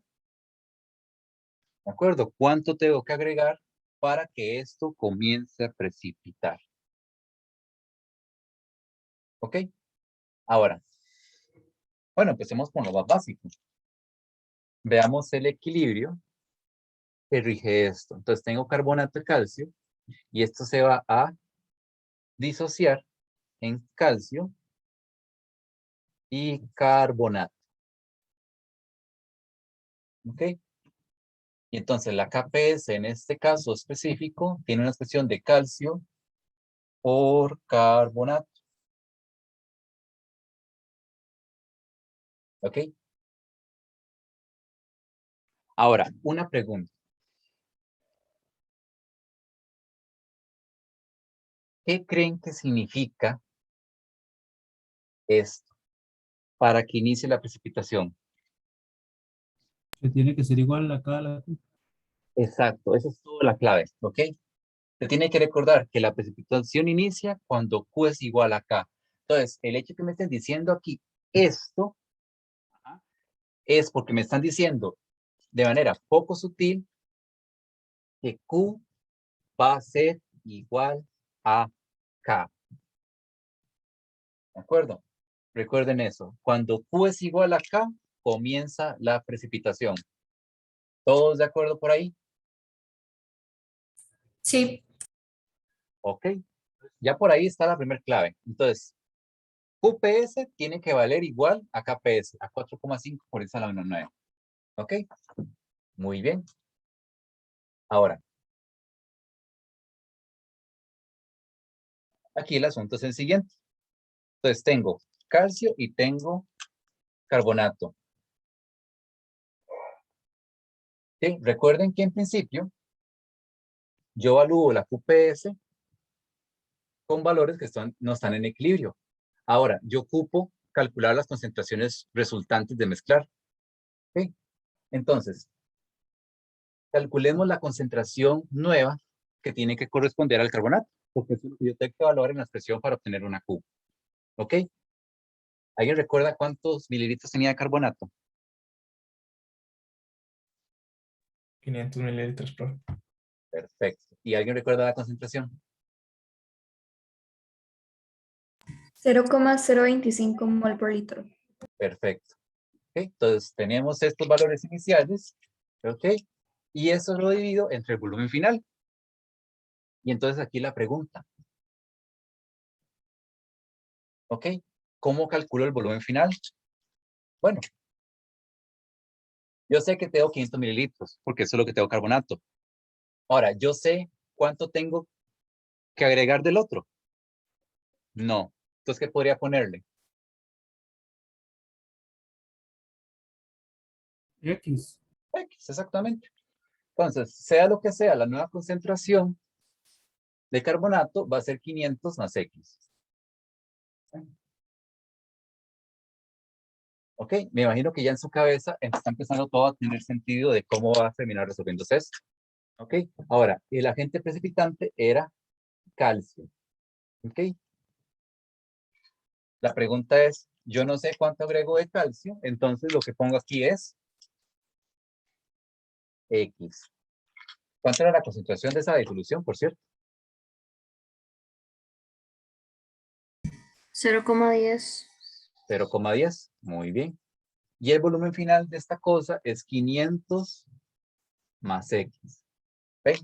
¿de acuerdo? ¿Cuánto tengo que agregar para que esto comience a precipitar? ¿Ok? Ahora, bueno, empecemos con lo más básico. Veamos el equilibrio que rige esto. Entonces tengo carbonato de calcio y esto se va a disociar en calcio y carbonato. ¿Ok? Y entonces la KPS en este caso específico tiene una expresión de calcio por carbonato. ¿Ok? Ahora, una pregunta. ¿Qué creen que significa esto para que inicie la precipitación? Que tiene que ser igual acá a la Q. Exacto, esa es toda la clave, ¿ok? Se tiene que recordar que la precipitación inicia cuando Q es igual a K. Entonces, el hecho que me estén diciendo aquí esto es porque me están diciendo de manera poco sutil que Q va a ser igual a K. ¿De acuerdo? Recuerden eso. Cuando Q es igual a K, comienza la precipitación. ¿Todos de acuerdo por ahí? Sí, Ok. Ya por ahí está la primera clave. Entonces, QPS tiene que valer igual a KPS, a 4,5 por 10 a la menos 9. ¿Ok? Muy bien. Ahora, aquí el asunto es el siguiente. Entonces, tengo calcio y tengo carbonato. ¿Sí? Recuerden que en principio, yo evalúo la QPS con valores que no están en equilibrio. Ahora, yo ocupo calcular las concentraciones resultantes de mezclar. ¿Ok? Entonces, calculemos la concentración nueva que tiene que corresponder al carbonato, porque eso es lo que yo tengo que evaluar en la expresión para obtener una Q. ¿Ok? ¿Alguien recuerda cuántos mililitros tenía de carbonato? 500 mililitros, profe. Perfecto. ¿Y alguien recuerda la concentración? 0,025 mol por litro. Perfecto. ¿Ok? Entonces, tenemos estos valores iniciales. ¿Ok? Y eso lo divido entre el volumen final. Y entonces aquí la pregunta. ¿Ok? ¿Cómo calculo el volumen final? Bueno, yo sé que tengo 500 mililitros, porque eso es lo que tengo carbonato. Ahora, ¿yo sé cuánto tengo que agregar del otro? No. Entonces, ¿qué podría ponerle? X. X, exactamente. Entonces, sea lo que sea, la nueva concentración de carbonato va a ser 500 más X. Ok, me imagino que ya en su cabeza está empezando todo a tener sentido de cómo va a terminar resolviéndose esto. Ok, ahora, el agente precipitante era calcio. Ok, la pregunta es, yo no sé cuánto agrego de calcio, entonces lo que pongo aquí es X. ¿Cuánto era la concentración de esa disolución, por cierto? 0,10. 0,10. Muy bien. Y el volumen final de esta cosa es 500 más X. ¿Ven?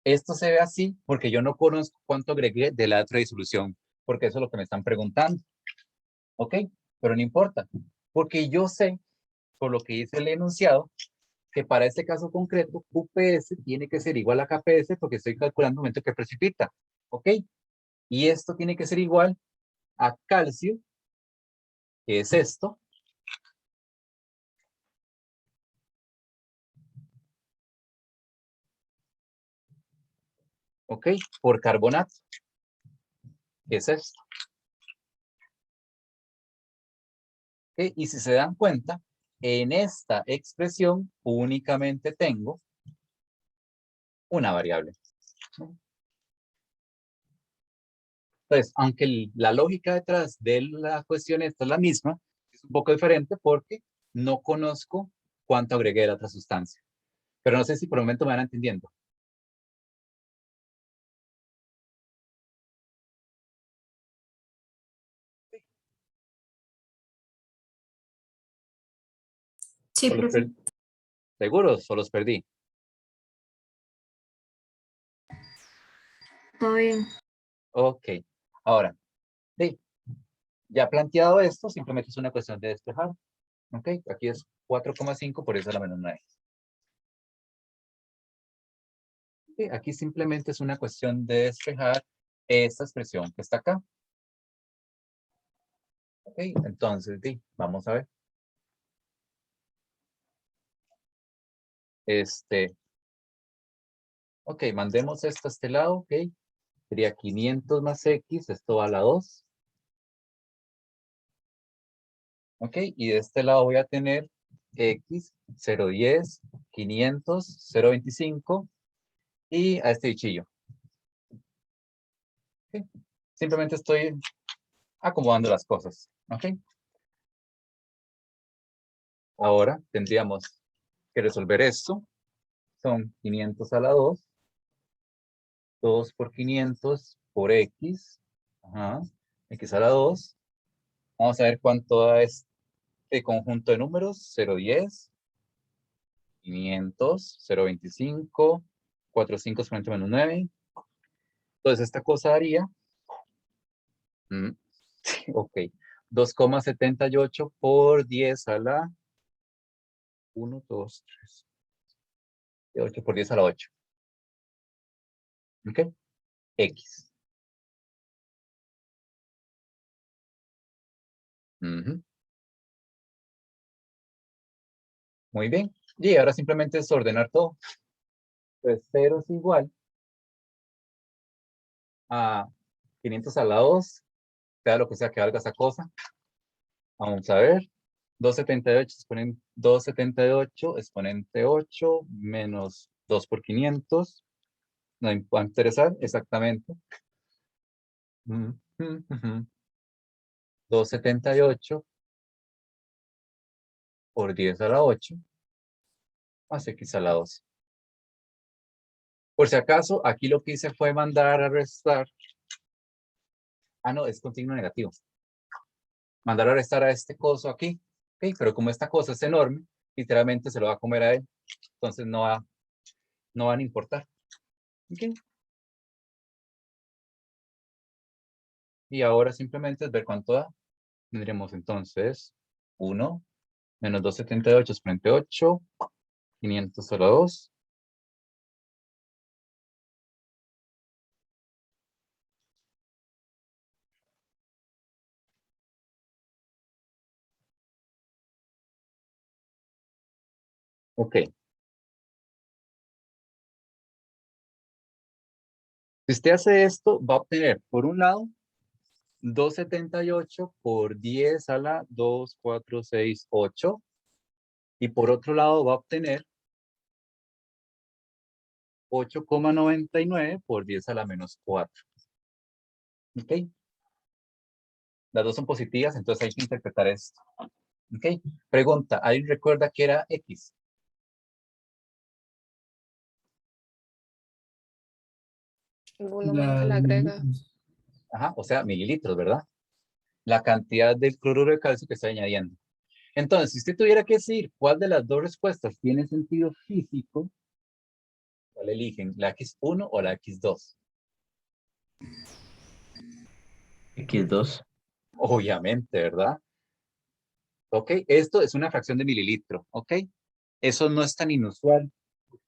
Esto se ve así porque yo no conozco cuánto agregué de la otra disolución, porque eso es lo que me están preguntando. ¿Ok? Pero no importa, porque yo sé, por lo que dice el enunciado, que para este caso concreto, QPS tiene que ser igual a KPS porque estoy calculando el momento que precipita. ¿Ok? Y esto tiene que ser igual a calcio, que es esto, ¿ok? Por carbonato, que es esto. ¿Ok? Y si se dan cuenta, en esta expresión únicamente tengo una variable. Entonces, aunque la lógica detrás de la cuestión esta es la misma, es un poco diferente porque no conozco cuánto agregué de la otra sustancia. Pero no sé si por el momento me van entendiendo. Sí, ¿O los profe. seguros o los perdí? Todo bien. Ok. Ahora, sí, ya planteado esto, simplemente es una cuestión de despejar. Ok, aquí es 4,5, por eso la menos 9. Sí, aquí simplemente es una cuestión de despejar esta expresión que está acá. Ok, entonces, sí, vamos a ver. Ok, mandemos esto a este lado, ok. Sería 500 más X, esto va a la 2. Ok, y de este lado voy a tener X, 0,10, 500, 0,25 y a este bichillo. Ok, simplemente estoy acomodando las cosas, ok. Ahora tendríamos que resolver esto. Son 500 a la 2. 2 por 500 por X. Ajá. X a la 2. Vamos a ver cuánto da este conjunto de números. 0,10. 500. 0,25. 4, 5, 40 menos 9. Entonces esta cosa daría. Ok. 2,78 por 10 a la 1, 2, 3. 8 por 10 a la 8. Ok. X. Ujú. Muy bien. Y ahora simplemente es ordenar todo. Entonces 0 es igual a 500 a la 2, sea lo que sea que valga esa cosa. Vamos a ver. 278 exponente 8 menos 2 por 500. No me va a interesar exactamente. 278 por 10 a la 8 más X a la 2. Por si acaso, aquí lo que hice fue mandar a restar. Ah, no, es continuo negativo. Mandar a restar a este coso aquí. Ok, pero como esta cosa es enorme, literalmente se lo va a comer a él. Entonces no van a importar. Okay. Y ahora simplemente es ver cuánto da. Tendremos entonces 1 menos 278 es 48, 500 a la 2, Ok. Si usted hace esto, va a obtener, por un lado, 278 por 10 a la 2, 4, 6, 8. Y por otro lado, va a obtener 8,99 por 10 a la menos 4. ¿Ok? Las dos son positivas, entonces hay que interpretar esto. ¿Ok? Pregunta, ¿alguien recuerda que era X? El volumen que le La agrega. Ajá, o sea, mililitros, ¿verdad? La cantidad del cloruro de calcio que está añadiendo. Entonces, si usted tuviera que decir cuál de las dos respuestas tiene sentido físico, ¿cuál eligen? ¿La X1 o la X2? X2. Obviamente, ¿verdad? ¿Ok? Esto es una fracción de mililitro, ¿ok? Eso no es tan inusual.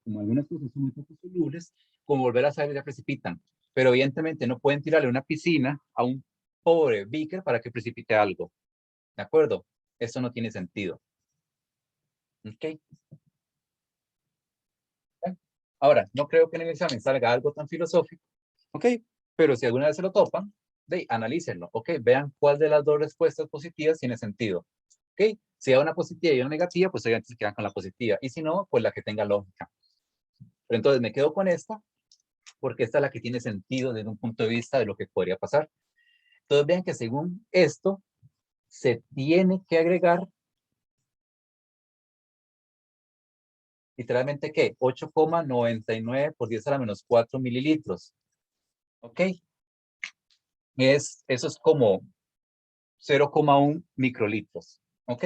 Como algunas cosas son muy poco solubles, como volver a salir ya precipitan. Pero evidentemente no pueden tirarle una piscina a un pobre beaker para que precipite algo. ¿De acuerdo? Eso no tiene sentido. ¿Ok? Ahora, no creo que en el examen salga algo tan filosófico. ¿Ok? Pero si alguna vez se lo topan, analícenlo. ¿Ok? Vean cuál de las dos respuestas positivas tiene sentido. ¿Ok? Si hay una positiva y una negativa, pues obviamente se quedan con la positiva. Y si no, pues la que tenga lógica. Pero entonces me quedo con esta, porque esta es la que tiene sentido desde un punto de vista de lo que podría pasar. Entonces vean que según esto, se tiene que agregar, literalmente, ¿qué? 8,99 por 10 a la menos 4 mililitros. ¿Ok? Eso es como 0,1 microlitros. ¿Ok?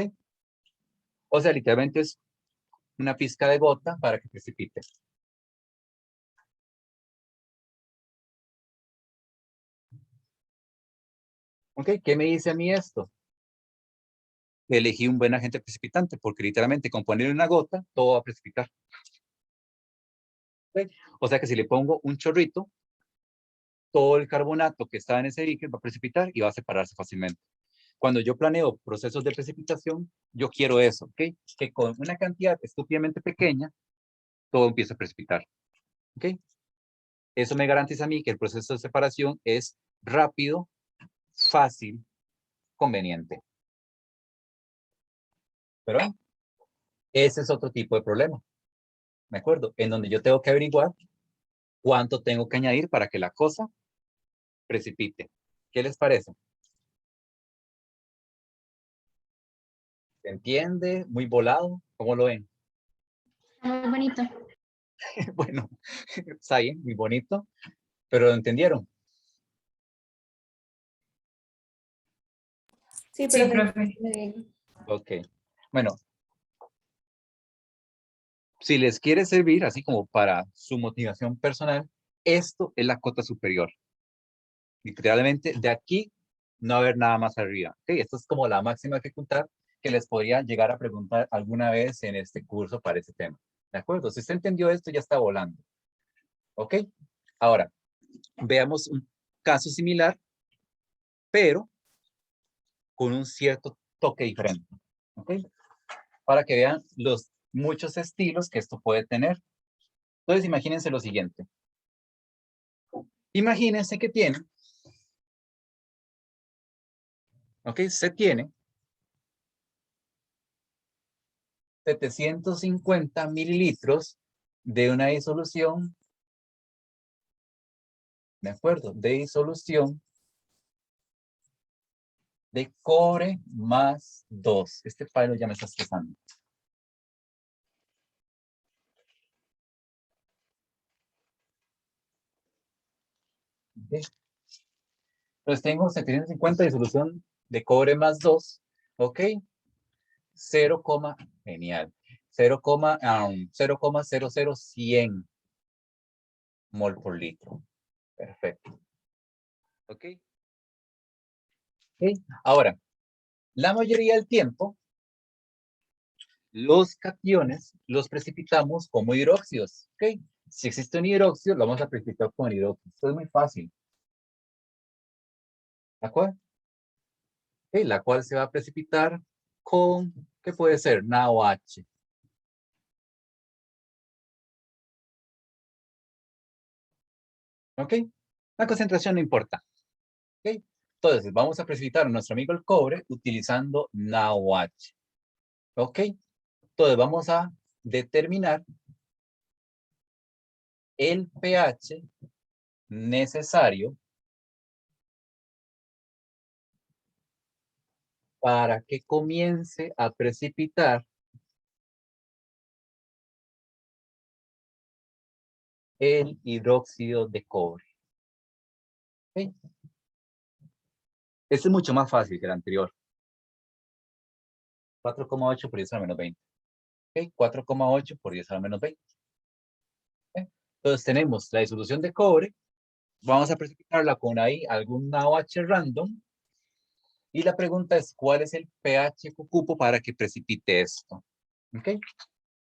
O sea, literalmente es una pizca de gota para que precipite. ¿Ok? ¿Qué me dice a mí esto? Elegí un buen agente precipitante, porque literalmente con ponerle una gota, todo va a precipitar. ¿Ok? O sea que si le pongo un chorrito, todo el carbonato que está en ese líquido va a precipitar y va a separarse fácilmente. Cuando yo planeo procesos de precipitación, yo quiero eso, ¿ok? Que con una cantidad estúpidamente pequeña, todo empieza a precipitar, ¿ok? Eso me garantiza a mí que el proceso de separación es rápido, fácil, conveniente. Pero ese es otro tipo de problema, ¿de acuerdo? En donde yo tengo que averiguar cuánto tengo que añadir para que la cosa precipite. ¿Qué les parece? ¿Se entiende? ¿Muy volado? ¿Cómo lo ven? Muy bonito. Bueno, está bien, muy bonito, pero ¿lo entendieron? Sí, Sí, pero profe. bien. Ok. Bueno, si les quiere servir, así como para su motivación personal, esto es la cota superior. Literalmente, de aquí no va a haber nada más arriba. ¿Ok? Esto es como la máxima dificultad que les podría llegar a preguntar alguna vez en este curso para ese tema. ¿De acuerdo? Si usted entendió esto, ya está volando. ¿Ok? Ahora, veamos un caso similar, pero con un cierto toque diferente. ¿Ok? Para que vean los muchos estilos que esto puede tener. Entonces, imagínense lo siguiente. Imagínense que tiene, ¿ok? Se tiene 750 mililitros de una disolución, ¿de acuerdo? De disolución de cobre más 2. Este palo ya me está estresando. ¿Okay? Entonces tengo 750 de disolución de cobre más 2, ¿ok? 0, genial. 0,00100 mol por litro. Perfecto. ¿Ok? ¿Ok? Ahora, la mayoría del tiempo, los cationes los precipitamos como hidróxidos. ¿Ok? Si existe un hidróxido, lo vamos a precipitar con hidróxido. Esto es muy fácil. ¿De acuerdo? ¿Ok? La cual se va a precipitar con, ¿qué puede ser? NaOH. ¿Ok? La concentración no importa. ¿Ok? Entonces, vamos a precipitar a nuestro amigo el cobre utilizando NaOH. ¿Ok? Entonces, vamos a determinar el pH necesario para que comience a precipitar el hidróxido de cobre. ¿Ok? Este es mucho más fácil que el anterior. 4,8 por 10 a la menos 20. ¿Ok? 4,8 por 10 a la menos 20. ¿Ok? Entonces tenemos la disolución de cobre. Vamos a precipitarla con ahí algún NaOH random. Y la pregunta es, ¿cuál es el pH que ocupo para que precipite esto? ¿Ok?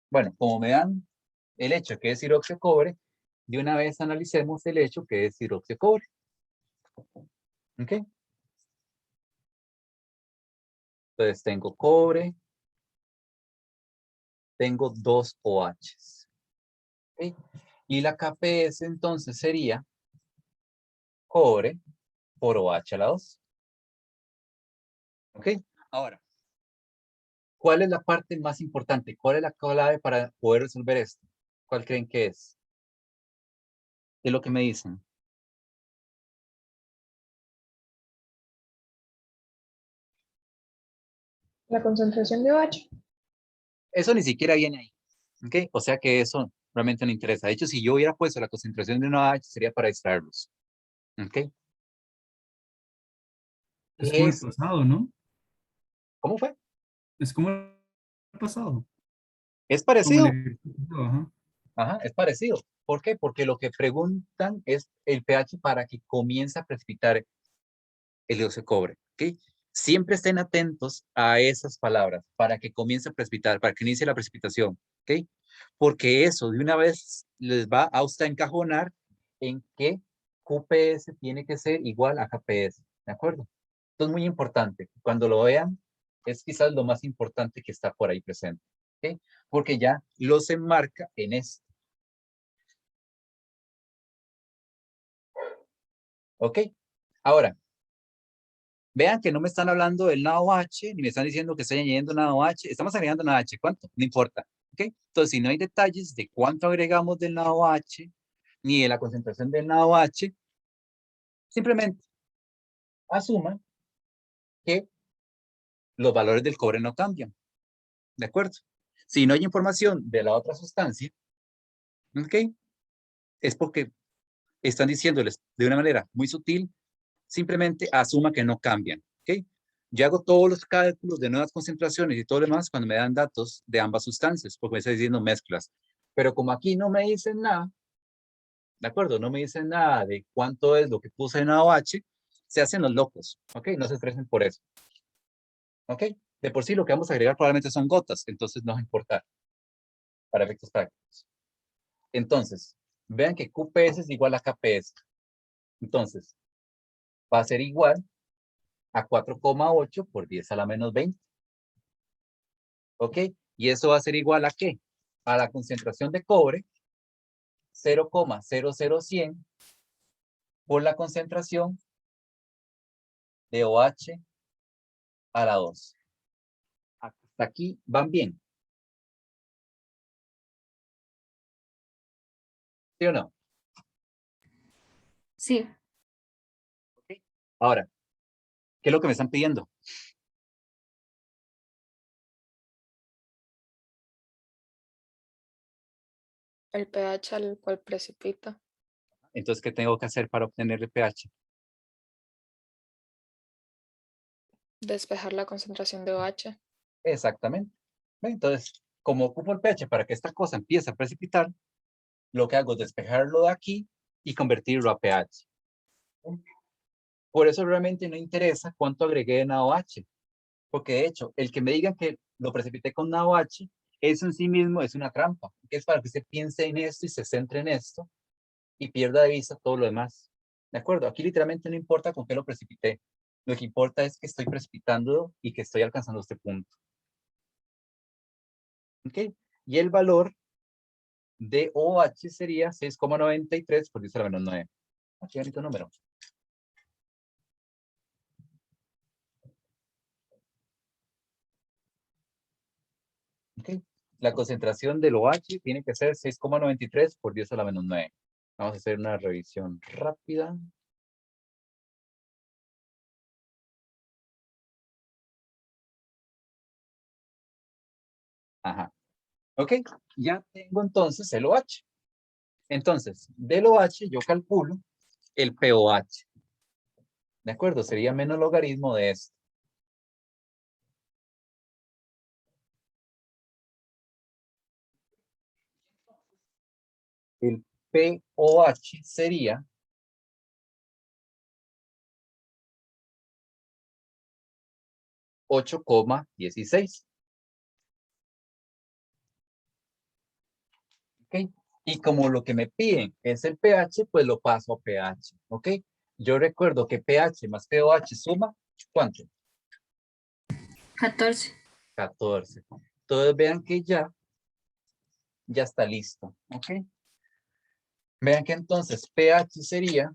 Bueno, como me dan el hecho que es hidróxido de cobre, de una vez analicemos el hecho que es hidróxido de cobre. ¿Ok? Entonces tengo cobre, tengo 2 OHs. ¿Ok? Y la KPS entonces sería cobre por OH a la 2. ¿Ok? Ahora, ¿cuál es la parte más importante? ¿Cuál es la clave para poder resolver esto? ¿Cuál creen que es? ¿Qué es lo que me dicen? La concentración de OH. Eso ni siquiera viene ahí. ¿Ok? O sea que eso realmente no interesa. De hecho, si yo hubiera puesto la concentración de una OH, sería para distraerlos. ¿Ok? Es ¿Qué como el es? pasado, ¿no? ¿Cómo fue? Es como el pasado. Es Como el parecido. ejercicio pasado, ajá. Ajá, es parecido. ¿Por qué? Porque lo que preguntan es el pH para que comience a precipitar el dióxido de cobre. ¿Ok? Siempre estén atentos a esas palabras para que comience a precipitar, para que inicie la precipitación. ¿Ok? Porque eso de una vez les va a usted encajonar en que QPS tiene que ser igual a KPS. ¿De acuerdo? Esto es muy importante. Cuando lo vean, es quizás lo más importante que está por ahí presente. ¿Ok? Porque ya los enmarca en esto. ¿Ok? Ahora, vean que no me están hablando del NaOH, ni me están diciendo que estoy añadiendo NaOH. Estamos agregando NaOH. ¿Cuánto? No importa. ¿Ok? Entonces, si no hay detalles de cuánto agregamos del NaOH, ni de la concentración del NaOH, simplemente asuman que los valores del cobre no cambian. ¿De acuerdo? Si no hay información de la otra sustancia, ¿ok? Es porque están diciéndoles de una manera muy sutil, simplemente asuma que no cambian. ¿Ok? Yo hago todos los cálculos de nuevas concentraciones y todo lo demás cuando me dan datos de ambas sustancias, porque me está diciendo mezclas. Pero como aquí no me dicen nada, ¿de acuerdo? No me dicen nada de cuánto es lo que puse en AOH, se hacen los locos. ¿Ok? No se estresen por eso. ¿Ok? De por sí lo que vamos a agregar probablemente son gotas, entonces no va a importar para efectos prácticos. Entonces, vean que QPS es igual a KPS. Entonces, va a ser igual a 4,8 por 10 a la menos 20. ¿Ok? Y eso va a ser igual a ¿qué? A la concentración de cobre, 0,00100 por la concentración de OH a la 2. Hasta aquí van bien. ¿Sí o no? Sí. ¿Ok? Ahora, ¿qué es lo que me están pidiendo? El pH al cual precipita. Entonces, ¿qué tengo que hacer para obtener el pH? Despejar la concentración de OH. Exactamente. Entonces, como ocupo el pH para que esta cosa empiece a precipitar, lo que hago es despejarlo de aquí y convertirlo a pH. Por eso realmente no interesa cuánto agregué en AOH, porque de hecho, el que me digan que lo precipité con AOH, eso en sí mismo es una trampa, que es para que usted piense en esto y se centre en esto y pierda de vista todo lo demás. ¿De acuerdo? Aquí literalmente no importa con qué lo precipité. Lo que importa es que estoy precipitando y que estoy alcanzando este punto. ¿Ok? Y el valor de OH sería 6,93 por 10 a la menos 9. Aquí bonito número. Ok. La concentración del OH tiene que ser 6,93 por 10 a la menos 9. Vamos a hacer una revisión rápida. Ajá. Ok, ya tengo entonces el OH. Entonces, del OH yo calculo el pOH. ¿De acuerdo? Sería menos logaritmo de esto. El pOH sería 8,16. ¿Ok? Y como lo que me piden es el pH, pues lo paso a pH. ¿Ok? Yo recuerdo que pH más pOH suma, ¿cuánto? 14. 14. Entonces vean que ya está listo. ¿Ok? Vean que entonces pH sería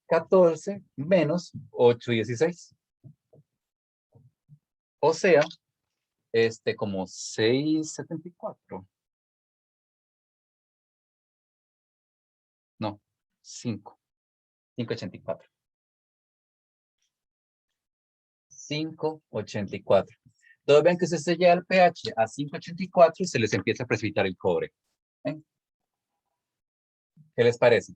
14 menos 8,16. O sea, como 6,74. No, 5,84. 5,84. Entonces ven que se sella el pH a 5,84 y se les empieza a precipitar el cobre. ¿Eh? ¿Qué les parece?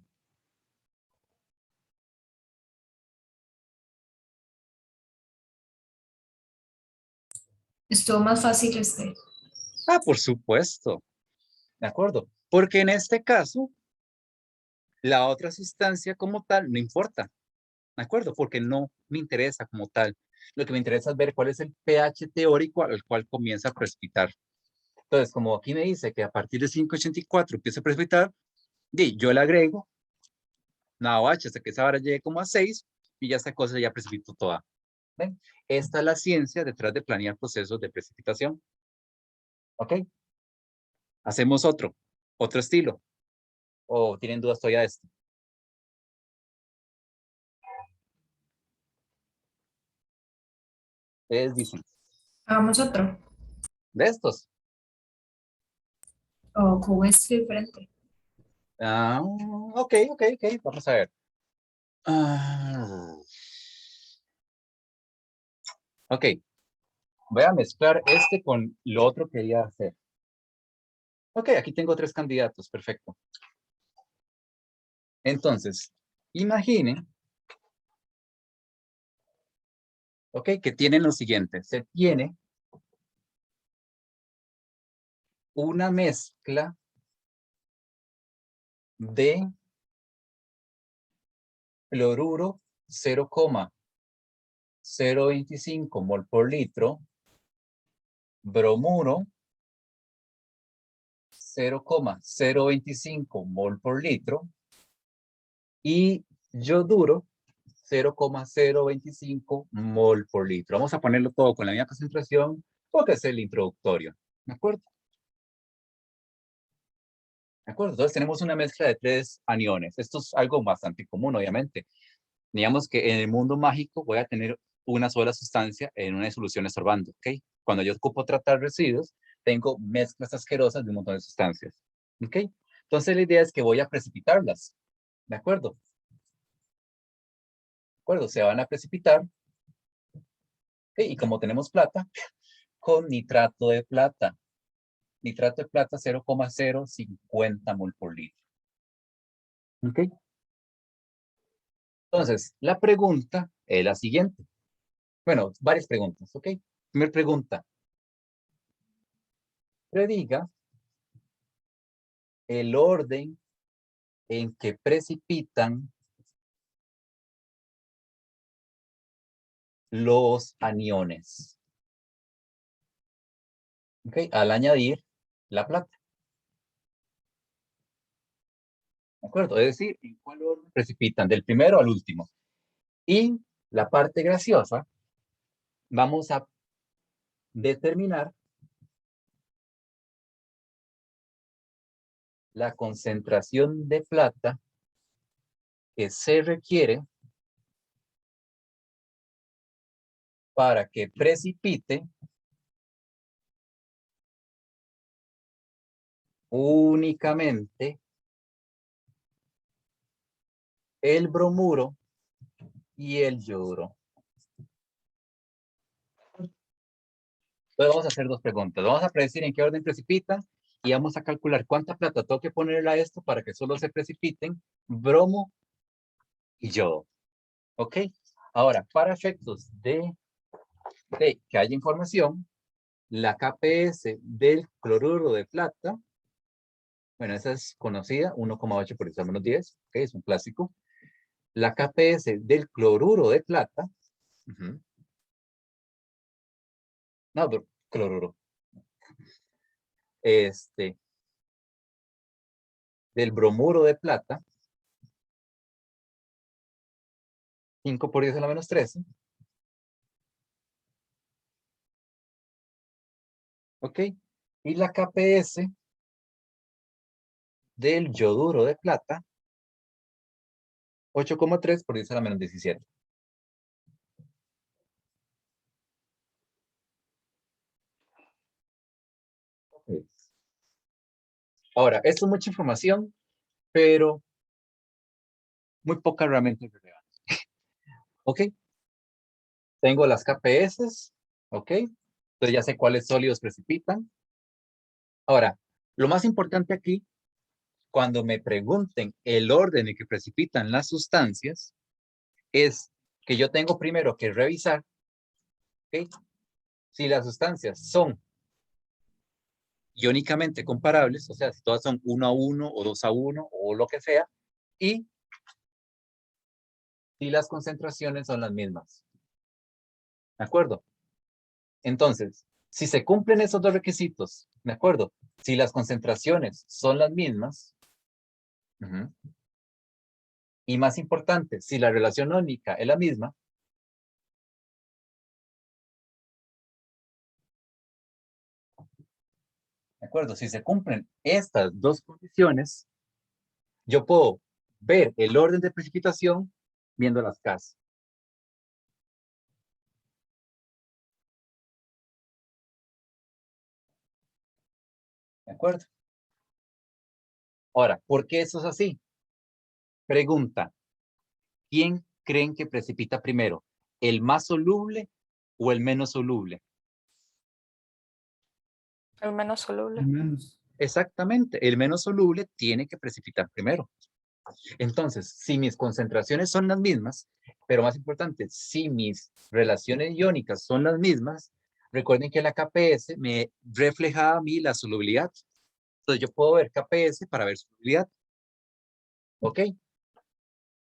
Estuvo más fácil este. Ah, por supuesto. ¿De acuerdo? Porque en este caso, la otra sustancia como tal no importa. ¿De acuerdo? Porque no me interesa como tal. Lo que me interesa es ver cuál es el pH teórico al cual comienza a precipitar. Entonces, como aquí me dice que a partir de 5,84 empieza a precipitar, yo le agrego una OH hasta que esa vara llegue como a 6 y ya esta cosa ya precipitó toda. ¿Ven? Esta es la ciencia detrás de planear procesos de precipitación. ¿Ok? Hacemos otro estilo. ¿O tienen dudas todavía de esto? Ustedes dicen. Hagamos otro. ¿De estos? O con este diferente. Ah, ok. Vamos a ver. Ok. Voy a mezclar este con lo otro que quería hacer. Ok, aquí tengo 3 candidatos. Perfecto. Entonces, imaginen, ok, que tienen lo siguiente. Se tiene una mezcla de cloruro 0,025 mol por litro, bromuro 0,025 mol por litro y yoduro 0,025 mol por litro. Vamos a ponerlo todo con la misma concentración porque es el introductorio. ¿De acuerdo? ¿De acuerdo? Entonces tenemos una mezcla de 3 aniones. Esto es algo bastante común, obviamente. Digamos que en el mundo mágico voy a tener una sola sustancia en una solución estorbando, ¿ok? Cuando yo ocupo tratar residuos, tengo mezclas asquerosas de un montón de sustancias, ¿ok? Entonces la idea es que voy a precipitarlas, ¿de acuerdo? ¿De acuerdo? Se van a precipitar, ¿ok? Y como tenemos plata, con nitrato de plata. Nitrato de plata 0,050 mol por litro. ¿Ok? Entonces, la pregunta es la siguiente. Bueno, varias preguntas, ¿ok? Primera pregunta. Prediga el orden en que precipitan los aniones. ¿Ok? Al añadir la plata. ¿De acuerdo? Es decir, ¿en cuál orden precipitan? Del primero al último. Y la parte graciosa, vamos a determinar la concentración de plata que se requiere para que precipite únicamente el bromuro y el yoduro. Entonces vamos a hacer dos preguntas. Vamos a predecir en qué orden precipitan y vamos a calcular cuánta plata tengo que ponerle a esto para que solo se precipiten bromo y yodo. ¿Ok? Ahora, para efectos de que haya información, la KPS del cloruro de plata, bueno, esa es conocida, 1,8 por 10⁻⁻10, ¿ok? Es un clásico. La KPS del cloruro de plata, no, pero cloruro, del bromuro de plata, 5 por 10⁻⁻13, ¿ok? Y la KPS del yoduro de plata, 8,3 por 10⁻⁻17. Okay. Ahora, esto es mucha información, pero muy poca realmente relevante. ¿Ok? Tengo las KPS, ¿ok? Entonces ya sé cuáles sólidos precipitan. Ahora, lo más importante aquí, cuando me pregunten el orden en que precipitan las sustancias, es que yo tengo primero que revisar, ¿ok? Si las sustancias son iónicamente comparables, o sea, si todas son 1 a 1 o 2 a 1 o lo que sea, y si las concentraciones son las mismas. ¿De acuerdo? Entonces, si se cumplen esos dos requisitos, ¿de acuerdo? Si las concentraciones son las mismas, y más importante, si la relación iónica es la misma, ¿de acuerdo? Si se cumplen estas dos condiciones, yo puedo ver el orden de precipitación viendo las Ks. ¿De acuerdo? Ahora, ¿por qué eso es así? Pregunta, ¿quién creen que precipita primero? ¿El más soluble o el menos soluble? El menos soluble. Al menos. Exactamente, el menos soluble tiene que precipitar primero. Entonces, si mis concentraciones son las mismas, pero más importante, si mis relaciones iónicas son las mismas, recuerden que la KPS me refleja a mí la solubilidad. Entonces, yo puedo ver KPS para ver solubilidad. ¿Ok?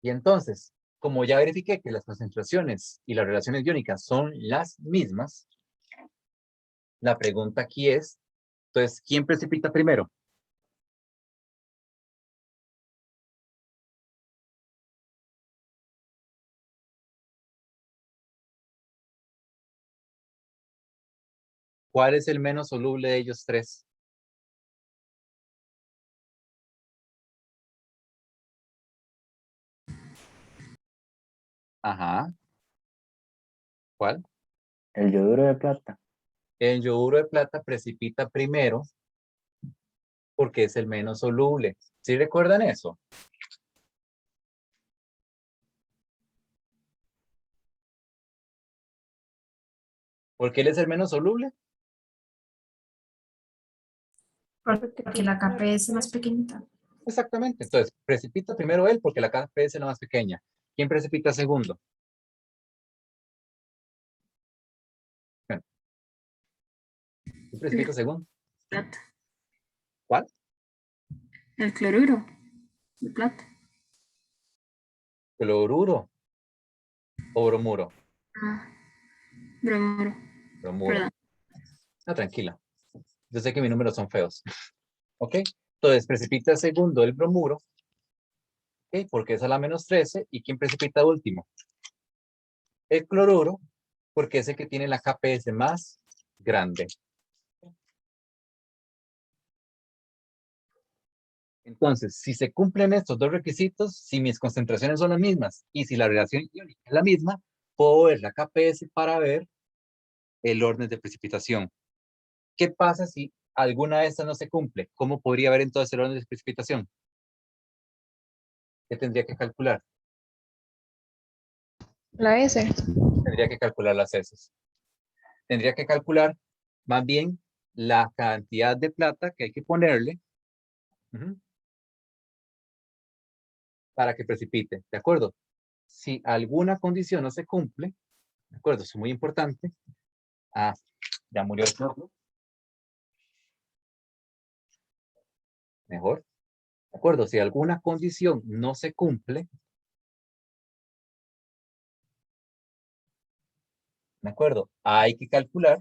Y entonces, como ya verifiqué que las concentraciones y las relaciones iónicas son las mismas, la pregunta aquí es, entonces, ¿quién precipita primero? ¿Cuál es el menos soluble de ellos tres? Ajá. ¿Cuál? El yoduro de plata. El yoduro de plata precipita primero porque es el menos soluble. ¿Sí recuerdan eso? ¿Por qué él es el menos soluble? Porque la KP es más pequeñita. Exactamente. Entonces, precipita primero él porque la KP es la más pequeña. ¿Quién precipita segundo? Bueno, ¿quién precipita segundo? Plata. ¿Cuál? El cloruro de plata. ¿Cloruro o bromuro? Ah, bromuro. Bromuro. Perdón. Ah, tranquila. Yo sé que mis números son feos. ¿Ok? Entonces, precipita segundo el bromuro. ¿Ok? Porque es a la menos 13. ¿Y quién precipita último? El cloruro, porque es el que tiene la KPS más grande. Entonces, si se cumplen estos dos requisitos, si mis concentraciones son las mismas y si la relación iónica es la misma, puedo ver la KPS para ver el orden de precipitación. ¿Qué pasa si alguna de estas no se cumple? ¿Cómo podría ver entonces el orden de precipitación? ¿Qué tendría que calcular? La S. Tendría que calcular las heces. Tendría que calcular más bien la cantidad de plata que hay que ponerle para que precipite, ¿de acuerdo? Si alguna condición no se cumple, ¿de acuerdo? Eso es muy importante. Ah, ya murió el otro. Mejor. ¿De acuerdo? Si alguna condición no se cumple, ¿de acuerdo? Hay que calcular,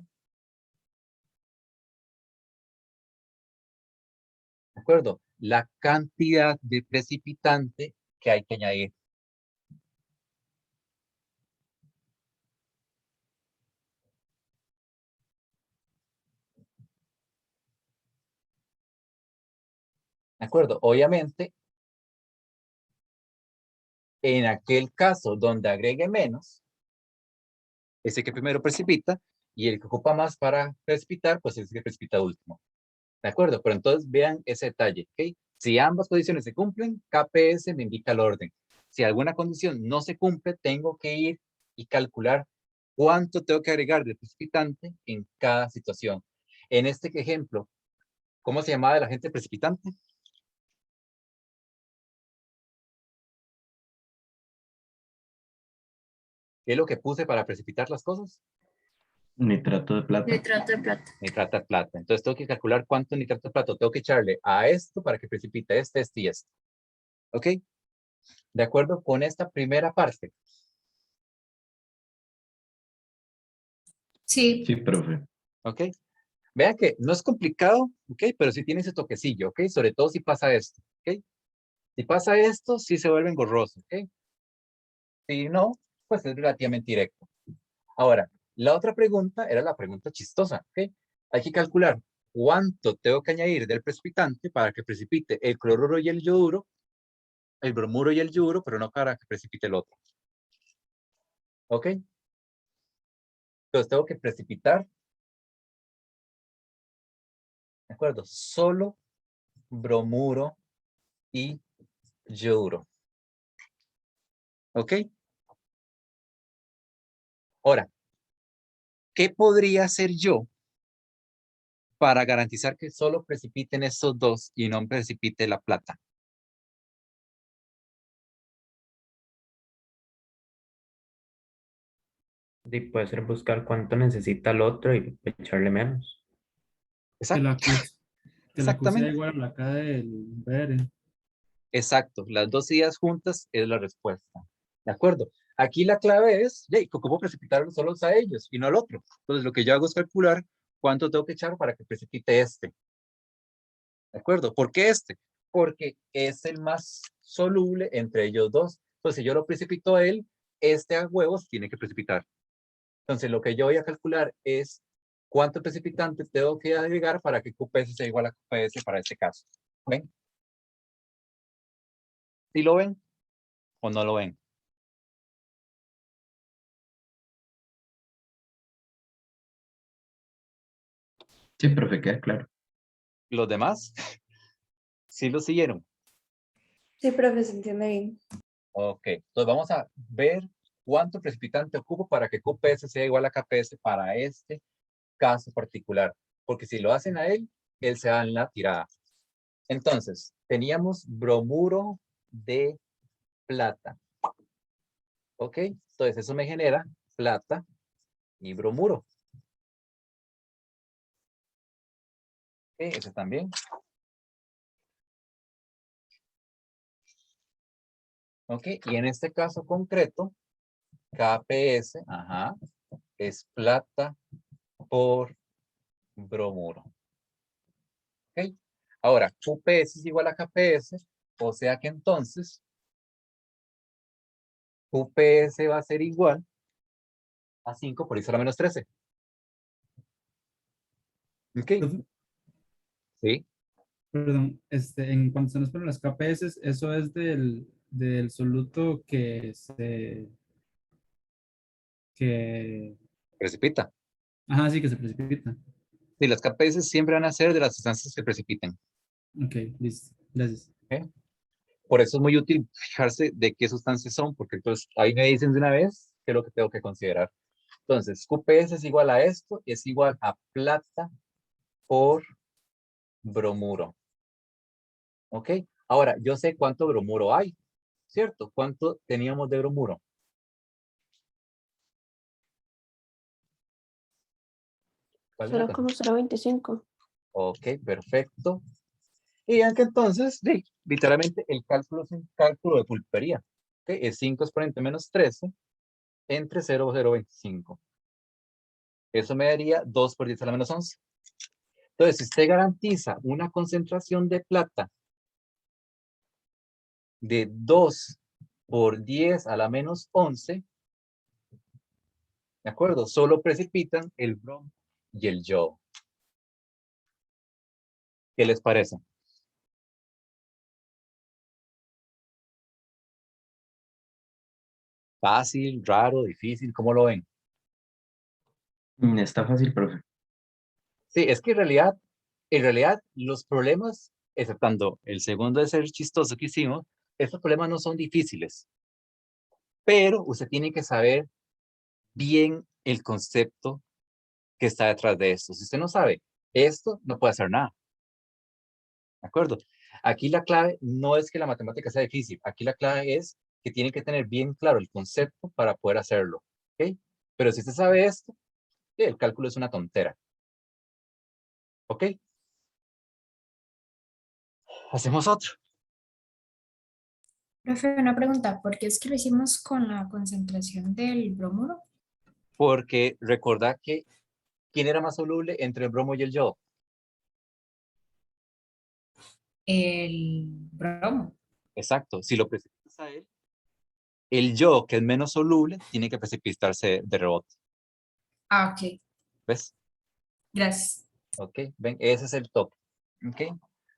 ¿de acuerdo? La cantidad de precipitante que hay que añadir. ¿De acuerdo? Obviamente, en aquel caso donde agregue menos, ese que primero precipita, y el que ocupa más para precipitar, pues es el que precipita último. ¿De acuerdo? Pero entonces vean ese detalle, ¿ok? Si ambas condiciones se cumplen, KPS me indica el orden. Si alguna condición no se cumple, tengo que ir y calcular cuánto tengo que agregar de precipitante en cada situación. En este ejemplo, ¿cómo se llamaba el agente precipitante? ¿Qué es lo que puse para precipitar las cosas? Nitrato de plata. Nitrato de plata. Nitrato de plata. Entonces tengo que calcular cuánto nitrato de plata tengo que echarle a esto para que precipite este y este. ¿Ok? De acuerdo con esta primera parte. Sí. Sí, profe. ¿Ok? Vean que no es complicado, ¿ok? Pero sí tiene ese toquecillo, ¿ok? Sobre todo si pasa esto, ¿ok? Si pasa esto, sí se vuelve engorroso, ¿ok? Si no, pues es relativamente directo. Ahora, la otra pregunta era la pregunta chistosa, ¿ok? Hay que calcular cuánto tengo que añadir del precipitante para que precipite el cloruro y el yoduro, el bromuro y el yoduro, pero no para que precipite el otro. ¿Ok? Entonces tengo que precipitar, ¿de acuerdo? Solo bromuro y yoduro. ¿Ok? Ahora, ¿qué podría hacer yo para garantizar que solo precipiten estos dos y no precipite la plata? Y puede ser buscar cuánto necesita el otro y echarle menos. Que la Exacto, Q, que la Q sea exactamente. igual a la K del BR. Exacto, las dos ideas juntas es la respuesta. ¿De acuerdo? Aquí la clave es, ¿cómo precipitarlos solos a ellos y no al otro? Entonces lo que yo hago es calcular cuánto tengo que echar para que precipite este. ¿De acuerdo? ¿Por qué este? Porque es el más soluble entre ellos dos. Entonces si yo lo precipito a él, este a huevos tiene que precipitar. Entonces lo que yo voy a calcular es cuánto precipitante tengo que agregar para que QPS sea igual a QPS para este caso. ¿Ven? ¿Sí lo ven o no lo ven? Sí, profe, queda claro. ¿Los demás? ¿Sí lo siguieron? Sí, profe, se entiende bien. Ok, entonces vamos a ver cuánto precipitante ocupo para que QPS sea igual a KPS para este caso particular. Porque si lo hacen a él, él se da en la tirada. Entonces, teníamos bromuro de plata. Ok, entonces eso me genera plata y bromuro. Ok, ese también. Ok, y en este caso concreto, KPS, ajá, es plata por bromuro. Ok, ahora QPS es igual a KPS, o sea que entonces QPS va a ser igual a 5 por 10 a la menos 13. Ok, Profe, sí, Perdón, en cuanto se nos ponen las KPS, eso es del soluto que, Precipita. ajá, sí, que se precipita. Y las KPS siempre van a ser de las sustancias que precipitan. Ok, listo, gracias. ¿Ok? Por eso es muy útil fijarse de qué sustancias son, porque entonces ahí me dicen de una vez qué es lo que tengo que considerar. Entonces, QPS es igual a esto, es igual a plata por bromuro. ¿Ok? Ahora, yo sé cuánto bromuro hay, ¿cierto? ¿Cuánto teníamos de bromuro? ¿Cuál es la cantidad? 0,025. Ok, perfecto. Y vean que entonces, sí, literalmente el cálculo es un cálculo de pulpería. ¿Ok? Es 5 exponente menos 13 entre 0,025. Eso me daría 2 por 10 a la menos 11. Entonces, si usted garantiza una concentración de plata de 2 por 10 a la menos 11, ¿de acuerdo? Solo precipitan el bromo y el yodo. ¿Qué les parece? Fácil, raro, difícil, ¿cómo lo ven? Está fácil, profe. Sí, es que en realidad los problemas, exceptando el segundo de ser chistoso que hicimos, estos problemas no son difíciles, pero usted tiene que saber bien el concepto que está detrás de esto. Si usted no sabe esto, no puede hacer nada. ¿De acuerdo? Aquí la clave no es que la matemática sea difícil, aquí la clave es que tiene que tener bien claro el concepto para poder hacerlo. ¿Ok? Pero si usted sabe esto, el cálculo es una tontera. ¿Ok? Hacemos otro. Profe, una pregunta, ¿por qué es que lo hicimos con la concentración del bromuro? Porque recordad que ¿quién era más soluble entre el bromo y el yodo? El bromo. Exacto. Si lo precipitas a él, el yodo, que es menos soluble, tiene que precipitarse de rebote. Ah, ok, ¿Ves? gracias. Ok. Ven, ese es el top. Ok.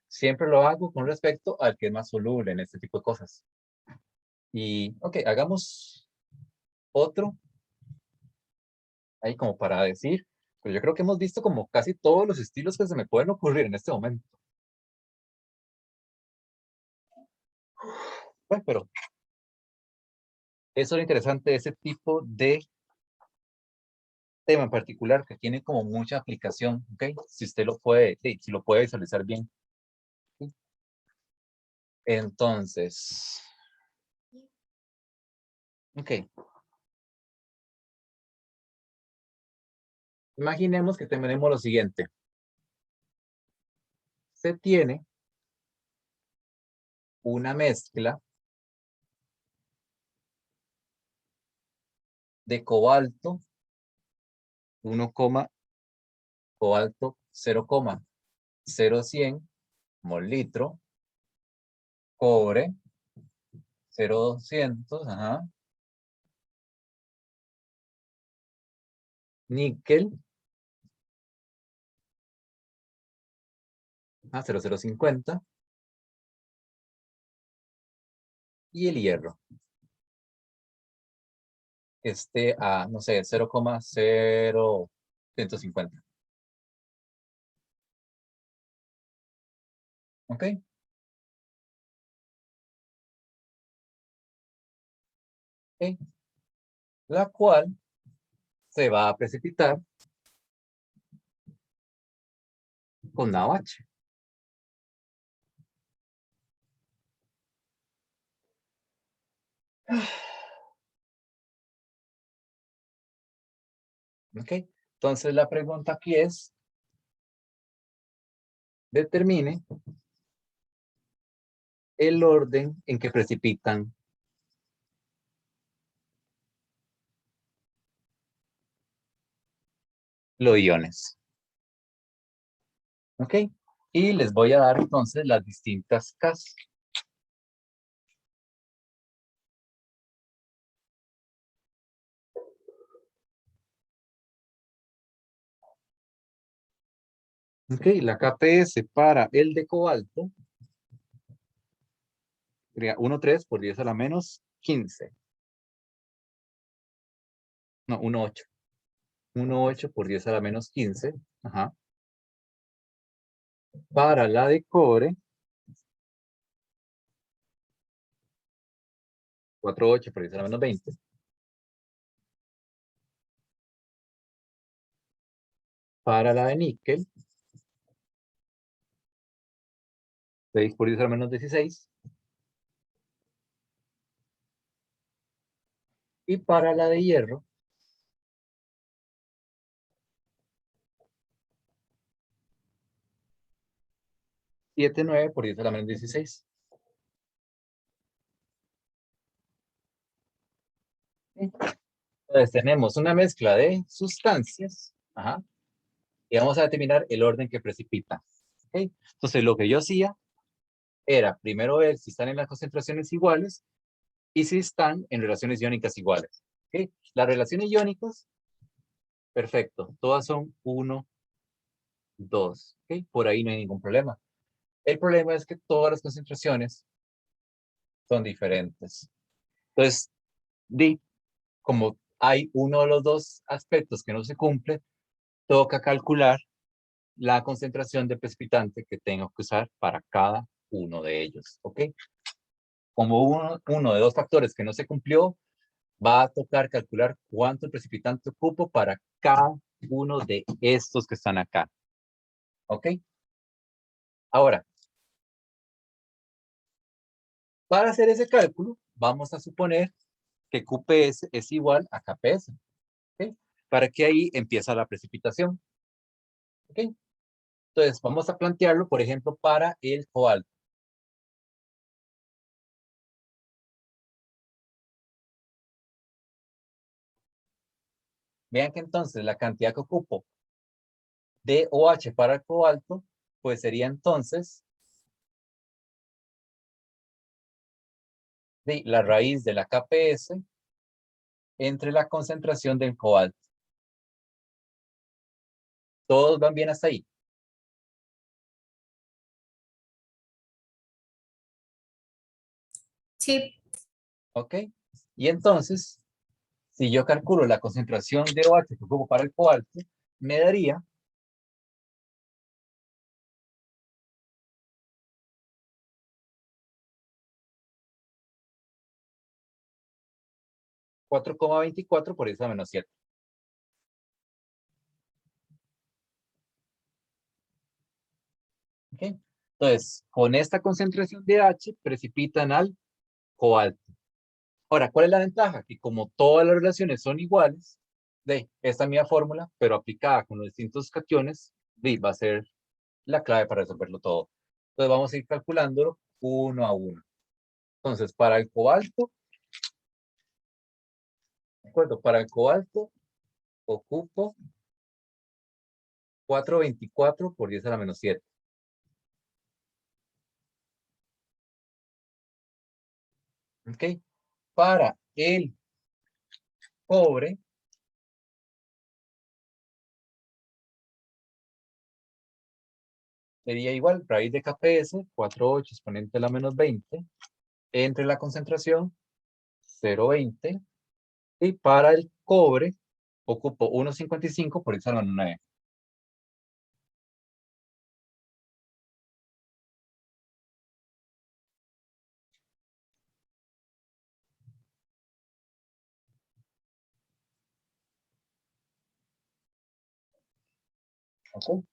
Siempre lo hago con respecto al que es más soluble en este tipo de cosas. Y, ok, hagamos otro. Ahí como para decir, pero yo creo que hemos visto como casi todos los estilos que se me pueden ocurrir en este momento. Bueno, pero eso es lo interesante de ese tipo de tema en particular que tiene como mucha aplicación, ¿ok? Si usted lo puede, sí, si lo puede visualizar bien. ¿Sí? Entonces, ok. Imaginemos que tenemos lo siguiente. Se tiene una mezcla de cobalto 1, cobalto 0,0100 mol litro, cobre 0,200, ajá, níquel, 0,050 y el hierro. No sé, 0,0150. ¿Ok? Ok. La cual se va a precipitar con una OH. ¿Ok? Entonces la pregunta aquí es, determine el orden en que precipitan los iones. ¿Ok? Y les voy a dar entonces las distintas Ks. Ok, la KPS para el de cobalto sería 1,3 por 10 a la menos 15. No, 1,8. 1,8 por 10 a la menos 15. Ajá. Para la de cobre, 4,8 por 10 a la menos 20. Para la de níquel, 6 por 10 a la menos 16. Y para la de hierro, 7,9 por 10 a la menos 16. Entonces tenemos una mezcla de sustancias. Ajá. Y vamos a determinar el orden que precipita. ¿Ok? Entonces lo que yo hacía era primero ver si están en las concentraciones iguales y si están en relaciones iónicas iguales. ¿Ok? Las relaciones iónicas, perfecto, todas son 1, 2. ¿Ok? Por ahí no hay ningún problema. El problema es que todas las concentraciones son diferentes. Entonces, como hay uno de los dos aspectos que no se cumple, toca calcular la concentración de precipitante que tengo que usar para cada uno de ellos. ¿Ok? Como uno de dos factores que no se cumplió, va a tocar calcular cuánto precipitante ocupo para cada uno de estos que están acá. ¿Ok? Ahora, para hacer ese cálculo, vamos a suponer que QPS es igual a KPS. ¿Ok? Para que ahí empieza la precipitación. ¿Ok? Entonces, vamos a plantearlo, por ejemplo, para el cobalto. Vean que entonces la cantidad que ocupo de OH para el cobalto, pues sería entonces de la raíz de la KPS entre la concentración del cobalto. ¿Todos van bien hasta ahí? Sí, ¿Ok? Y entonces, si yo calculo la concentración de OH que ocupo para el cobalto, me daría 4,24 por 10 a la menos 7. ¿Ok? Entonces, con esta concentración de H, precipitan al cobalto. Ahora, ¿cuál es la ventaja? Que como todas las relaciones son iguales, de esta misma fórmula, pero aplicada con los distintos cationes, va a ser la clave para resolverlo todo. Entonces vamos a ir calculándolo uno a uno. Entonces, para el cobalto, ¿de acuerdo? Para el cobalto ocupo 4,24 por 10 a la menos 7. ¿Ok? Para el cobre, sería igual, raíz de KPS, 4,8 exponente a la menos 20, entre la concentración, 0,20, y para el cobre, ocupo 1,55 por 10 a la menos 9. ¿Ok?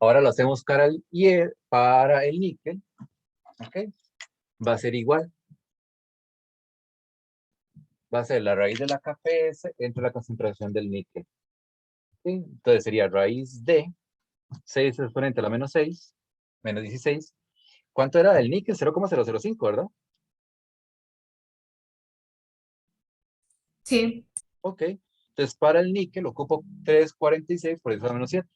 Ahora lo hacemos para el níquel. ¿Ok? Va a ser igual. Va a ser la raíz de la KPS entre la concentración del níquel. ¿Sí? Entonces sería raíz de 6 exponente a la menos 6, menos 16. ¿Cuánto era del níquel? 0,005, ¿verdad? sí. Ok. Entonces para el níquel ocupo 3,46 por eso a la menos 7.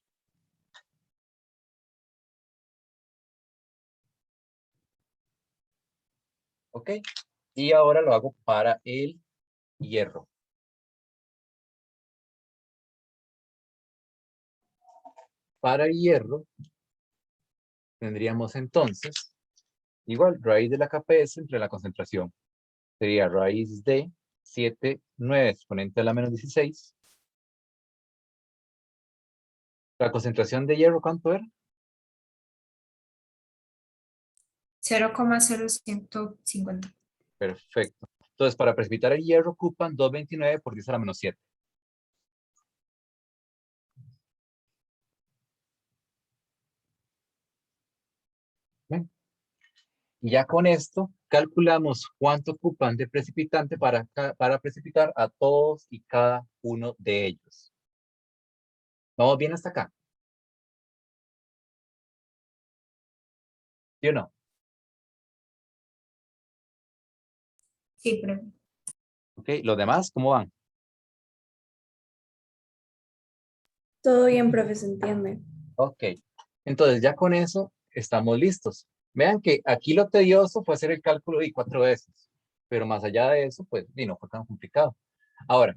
Ok. Y ahora lo hago para el hierro. Para el hierro tendríamos entonces, igual, raíz de la KPS entre la concentración. Sería raíz de 7,9 exponente a la menos 16. La concentración de hierro, ¿cuánto era? 0,0150. Perfecto. Entonces, para precipitar el hierro ocupan 229 por 10 a la menos 7. ¿Ven? Y ya con esto calculamos cuánto ocupan de precipitante para precipitar a todos y cada uno de ellos. ¿Vamos bien hasta acá? ¿Sí o no? Sí, profe. Ok, los demás, ¿cómo van? Todo bien, profe, se entiende. Ok, entonces ya con eso estamos listos. Vean que aquí lo tedioso fue hacer el cálculo y 4 veces, pero más allá de eso, pues, y no fue tan complicado. Ahora,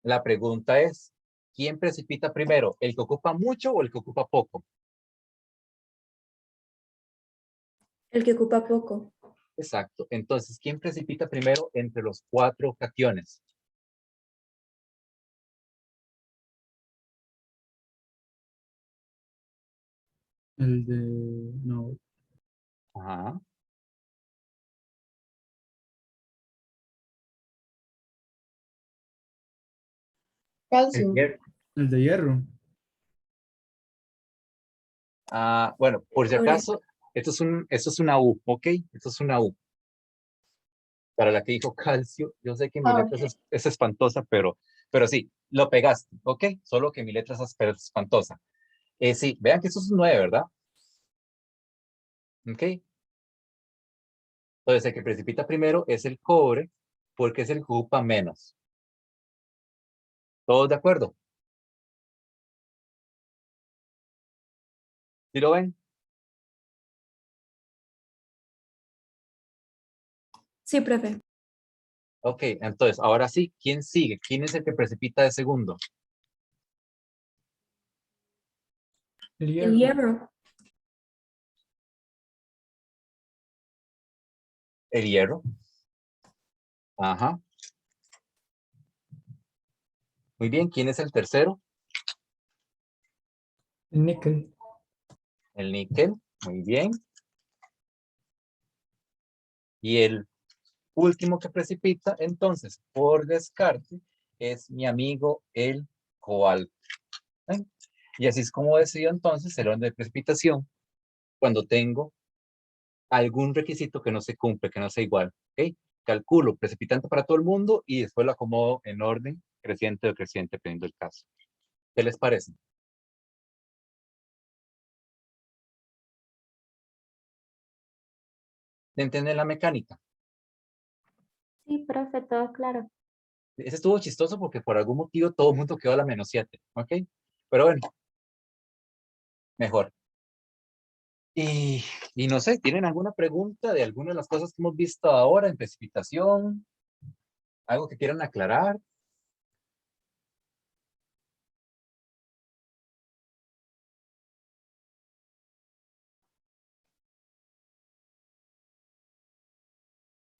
la pregunta es, ¿quién precipita primero? ¿El que ocupa mucho o el que ocupa poco? El que ocupa poco. Exacto. Entonces, ¿quién precipita primero entre los 4 cationes? El de, no, Ajá. Calcio. el de hierro. Bueno, por si Cobre. acaso, esto es una U, ¿ok? Esto es una U. Para la que dijo calcio, yo sé que mi letra Ok. es espantosa, pero sí, lo pegaste, ¿ok? Solo que mi letra es espantosa. Sí, vean que eso es un 9, ¿verdad? ¿Ok? Entonces, el que precipita primero es el cobre, porque es el que ocupa menos. ¿Todos de acuerdo? ¿Sí lo ven? Sí, profe. Ok, entonces, ahora sí, ¿quién sigue? ¿Quién es el que precipita de segundo? El El hierro. hierro. El hierro. Ajá. Muy bien, ¿quién es el tercero? El níquel. El níquel. Muy bien. Y el último que precipita, entonces, por descarte, es mi amigo el cobalto. ¿Eh? Y así es como decido entonces el orden de precipitación cuando tengo algún requisito que no se cumple, que no sea igual. ¿Ok? Calculo precipitante para todo el mundo y después lo acomodo en orden creciente o decreciente, dependiendo del caso. ¿Qué les parece? ¿Entienden la mecánica? Sí, profe, todo claro. Ese estuvo chistoso porque por algún motivo todo el mundo quedó a la menos 7. ¿Ok? Pero bueno, mejor. Y no sé, ¿tienen alguna pregunta de alguna de las cosas que hemos visto ahora en precipitación? ¿Algo que quieran aclarar?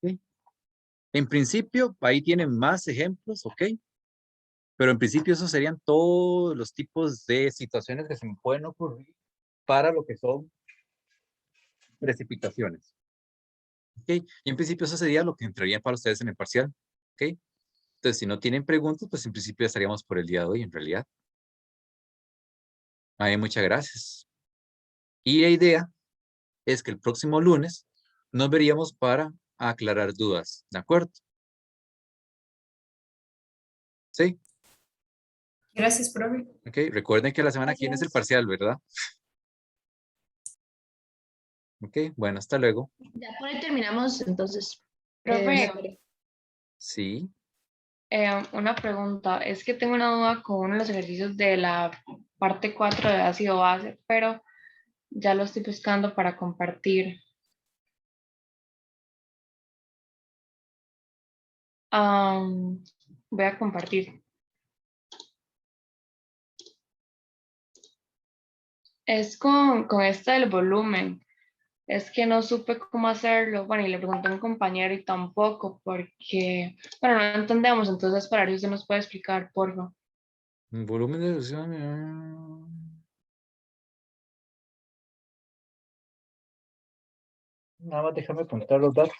¿Sí? En principio, ahí tienen más ejemplos, ¿ok? Pero en principio esos serían todos los tipos de situaciones que se me pueden ocurrir para lo que son precipitaciones. ¿Ok? Y en principio eso sería lo que entraría para ustedes en el parcial. ¿Ok? Entonces, si no tienen preguntas, pues en principio ya estaríamos por el día de hoy, en realidad. Muchas gracias. Y la idea es que el próximo lunes nos veríamos para aclarar dudas, ¿de acuerdo? Sí, Gracias, profe. ok. Recuerden que la semana que viene es el Gracias. parcial, ¿verdad? Ok, bueno, hasta luego. Ya por ahí terminamos, entonces. Profe, Sí, una pregunta. Es que tengo una duda con uno de los ejercicios de la parte 4 de ácido base, pero ya lo estoy buscando para compartir. Voy a compartir. Es con este del volumen. Es que no supe cómo hacerlo. Bueno, y le pregunté a un compañero y tampoco, porque, bueno, no entendemos. Entonces, para ver si usted nos puede explicar, por favor. Volumen de ilusión. Nada más déjame apuntar los datos.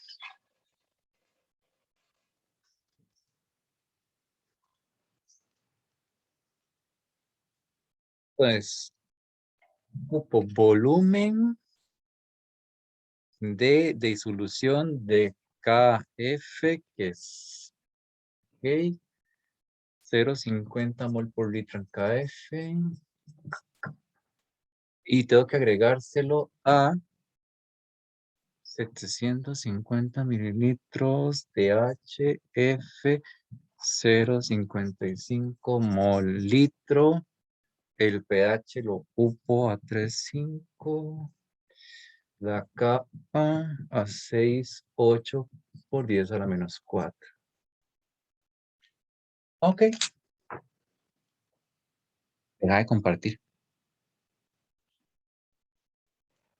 Pues, ocupo volumen de disolución de KF, que es 0,50 mol por litro en KF. Y tengo que agregárselo a 750 mililitros de HF, 0,55 mol litro. El pH lo ocupo a 3,5. La capa a 6,8 por 10 a la menos 4. Ok. Deja de compartir.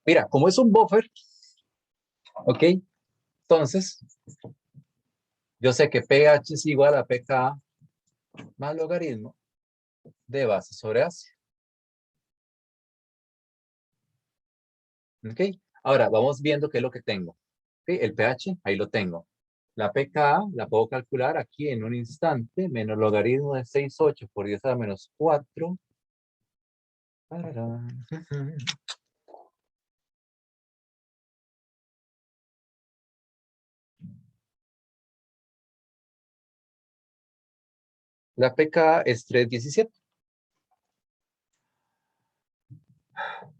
Mira, como es un buffer, ok, entonces yo sé que pH es igual a pKa más logaritmo de base sobre ácido. Ok, ahora vamos viendo qué es lo que tengo. Okay, el pH, ahí lo tengo. La pKa la puedo calcular aquí en un instante, menos logaritmo de 6,8 por 10 a la menos 4. La pKa es 3,17.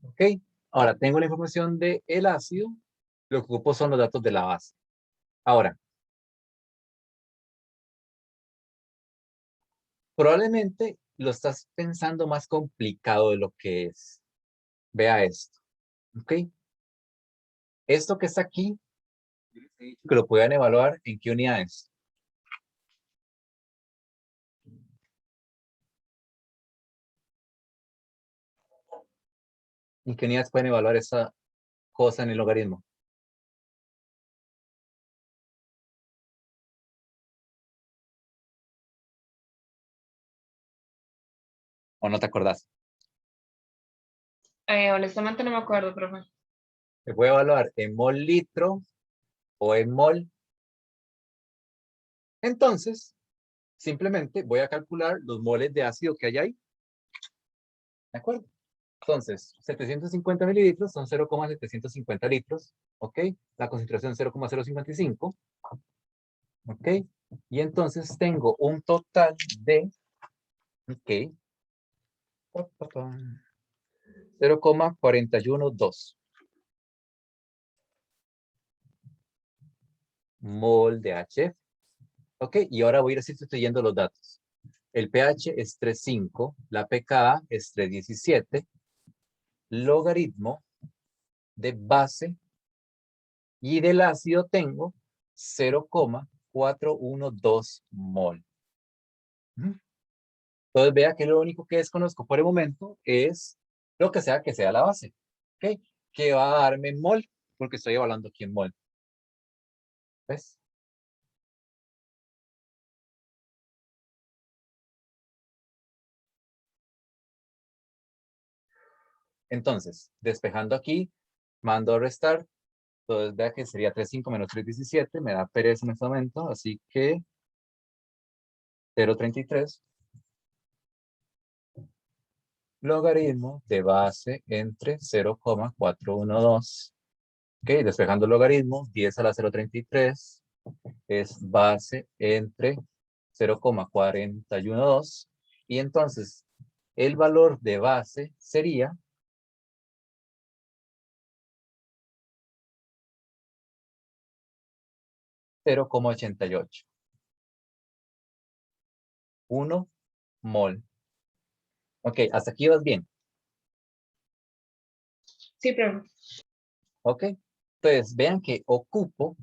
Ok, ahora tengo la información del ácido. Lo que ocupo son los datos de la base. Ahora, probablemente lo estás pensando más complicado de lo que es. Vea esto. Ok. Esto que está aquí, que lo puedan evaluar en qué unidades. ¿En qué unidades pueden evaluar esa cosa en el logaritmo? ¿O no te acordás? Honestamente no me acuerdo, profe. Se puede evaluar en mol litro o en mol. Entonces, simplemente voy a calcular los moles de ácido que hay ahí. ¿De acuerdo? Entonces, 750 mililitros son 0,750 litros. ¿Ok? La concentración es 0,055. ¿Ok? Y entonces tengo un total de, ok, 0,412 mol de HF. ¿Ok? Y ahora voy a ir sustituyendo los datos. El pH es 3,5, la pKa es 3,17, logaritmo de base y del ácido tengo 0,412 mol. Entonces vea que lo único que desconozco por el momento es lo que sea la base. ¿Ok? Que va a darme en mol, porque estoy evaluando aquí en mol. ¿Ves? Entonces, despejando aquí, mando a restar. Entonces vea que sería 3,5 menos 3,17. Me da pereza en este momento, así que 0,33. Logaritmo de base entre 0,412. Ok, despejando el logaritmo, 10 a la 0,33 es base entre 0,412. Y entonces, el valor de base sería 0,88. 1 mol. Ok, hasta aquí vas bien. Sí, profe. Ok, entonces vean que ocupo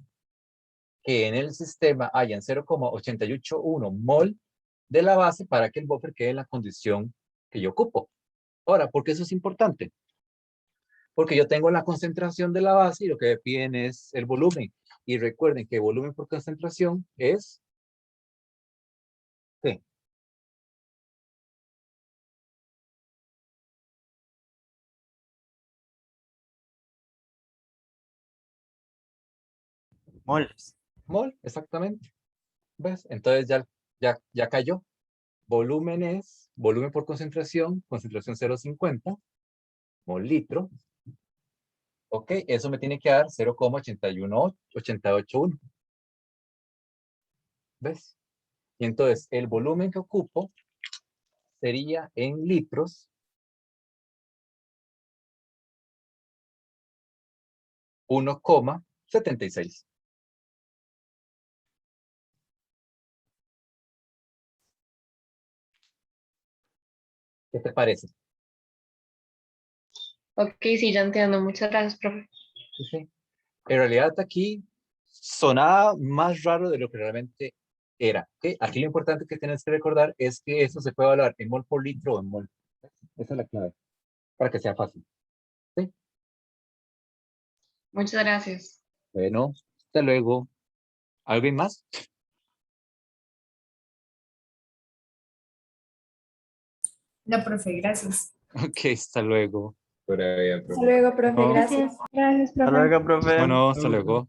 que en el sistema hayan 0,881 mol de la base para que el buffer quede en la condición que yo ocupo. Ahora, ¿por qué eso es importante? Porque yo tengo la concentración de la base y lo que me piden es el volumen. Y recuerden que volumen por concentración es... ¿qué? Moles. Mol, exactamente. ¿Ves? Entonces ya cayó. Volumen es volumen por concentración 0,50 mol litro. Ok, eso me tiene que dar 0,881. ¿Ves? Y entonces el volumen que ocupo sería en litros 1,76. ¿Qué te parece? Ok, sí, ya entiendo. Muchas gracias, profe. Sí. En realidad aquí sonaba más raro de lo que realmente era. ¿Ok? Aquí lo importante que tienes que recordar es que eso se puede evaluar en mol por litro o en mol. Esa es la clave, para que sea fácil. ¿Sí? Muchas gracias. Bueno, hasta luego. ¿Alguien más? No, profe, gracias. Ok, hasta luego. Pura vida, Hasta profe. luego, profe, No. gracias. Gracias, Hasta profe. luego, profe. Bueno, hasta luego.